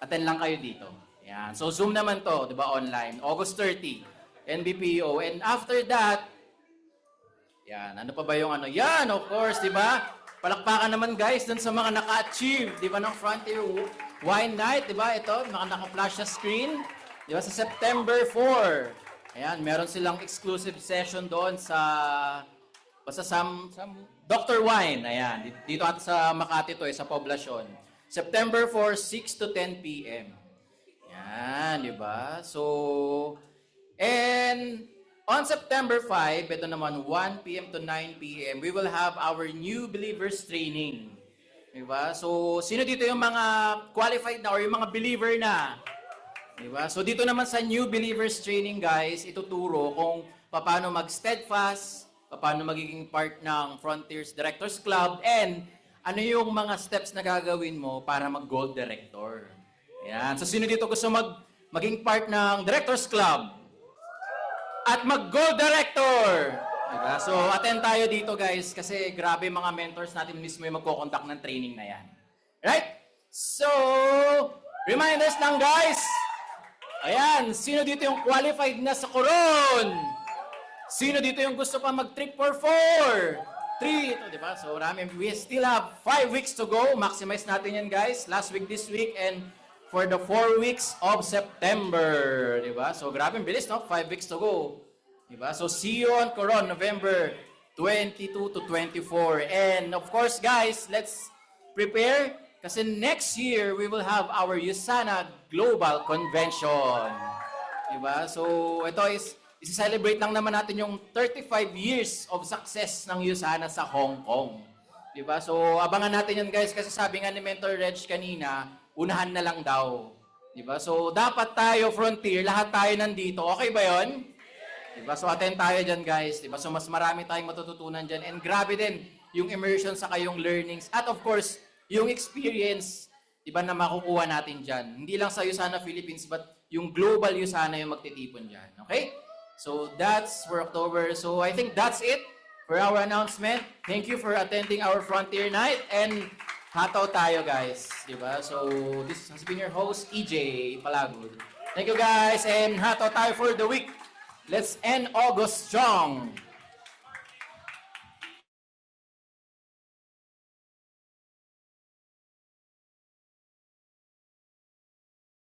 Attend lang kayo dito. Yan. So Zoom naman to, di ba, online. August 30. NBPO. And after that, yan, ano pa ba yung Yan, of course, di ba? Palakpakan naman guys dun sa mga naka-achieve, di ba, ng Frontier Wine Night, di ba? Ito, naka-flash sa screen, di ba, sa September 4. Ayan, meron silang exclusive session doon sa Dr. Wine. Ayan, dito ata sa Makati to, sa Poblacion. September 4, 6 to 10 p.m. Yan, di ba? So, and on September 5, ito naman 1 p.m. to 9 p.m., we will have our new believers training. Diba? So, sino dito yung mga qualified na or yung mga believer na? Diba? So, dito naman sa new believers training, guys, ituturo kung paano mag-steadfast, paano magiging part ng Frontiers Directors Club, and ano yung mga steps na gagawin mo para mag-gold director. Yan. So, sino dito gusto maging part ng Directors Club? At mag-gold director! Diba? So, attend tayo dito guys kasi grabe mga mentors natin mismo yung magko-conduct ng training na yan. Right? So, reminders lang guys. Ayan, sino dito yung qualified na sa Coron? Sino dito yung gusto pa mag-trip for 4? 3, ito, diba? So, we still have 5 weeks to go. Maximize natin yan guys. Last week, this week, and for the 4 weeks of September, di ba? So, grabe, bilis, no? 5 weeks to go. Di ba? So, see you on Coron, November 22 to 24. And, of course, guys, let's prepare kasi next year, we will have our USANA Global Convention. Di ba? So, ito isi-celebrate lang naman natin yung 35 years of success ng USANA sa Hong Kong. Di ba? So, abangan natin yan, guys, kasi sabi nga ni Mentor Reg kanina, unahan na lang daw. Diba? So, dapat tayo, Frontier, lahat tayo nandito. Okay ba yon? Diba? So, attend tayo dyan, guys. Diba? So, mas marami tayong matututunan dyan. And grabe din yung immersion sa kayong learnings. At of course, yung experience, diba, na makukuha natin dyan. Hindi lang sa USANA Philippines, but yung global USANA yung magtitipon dyan. Okay? So, that's for October. So, I think that's it for our announcement. Thank you for attending our Frontier Night. And hataw tayo, guys. Diba? So, this has been your host, EJ Palagud. Thank you, guys. And hataw tayo for the week. Let's end August strong.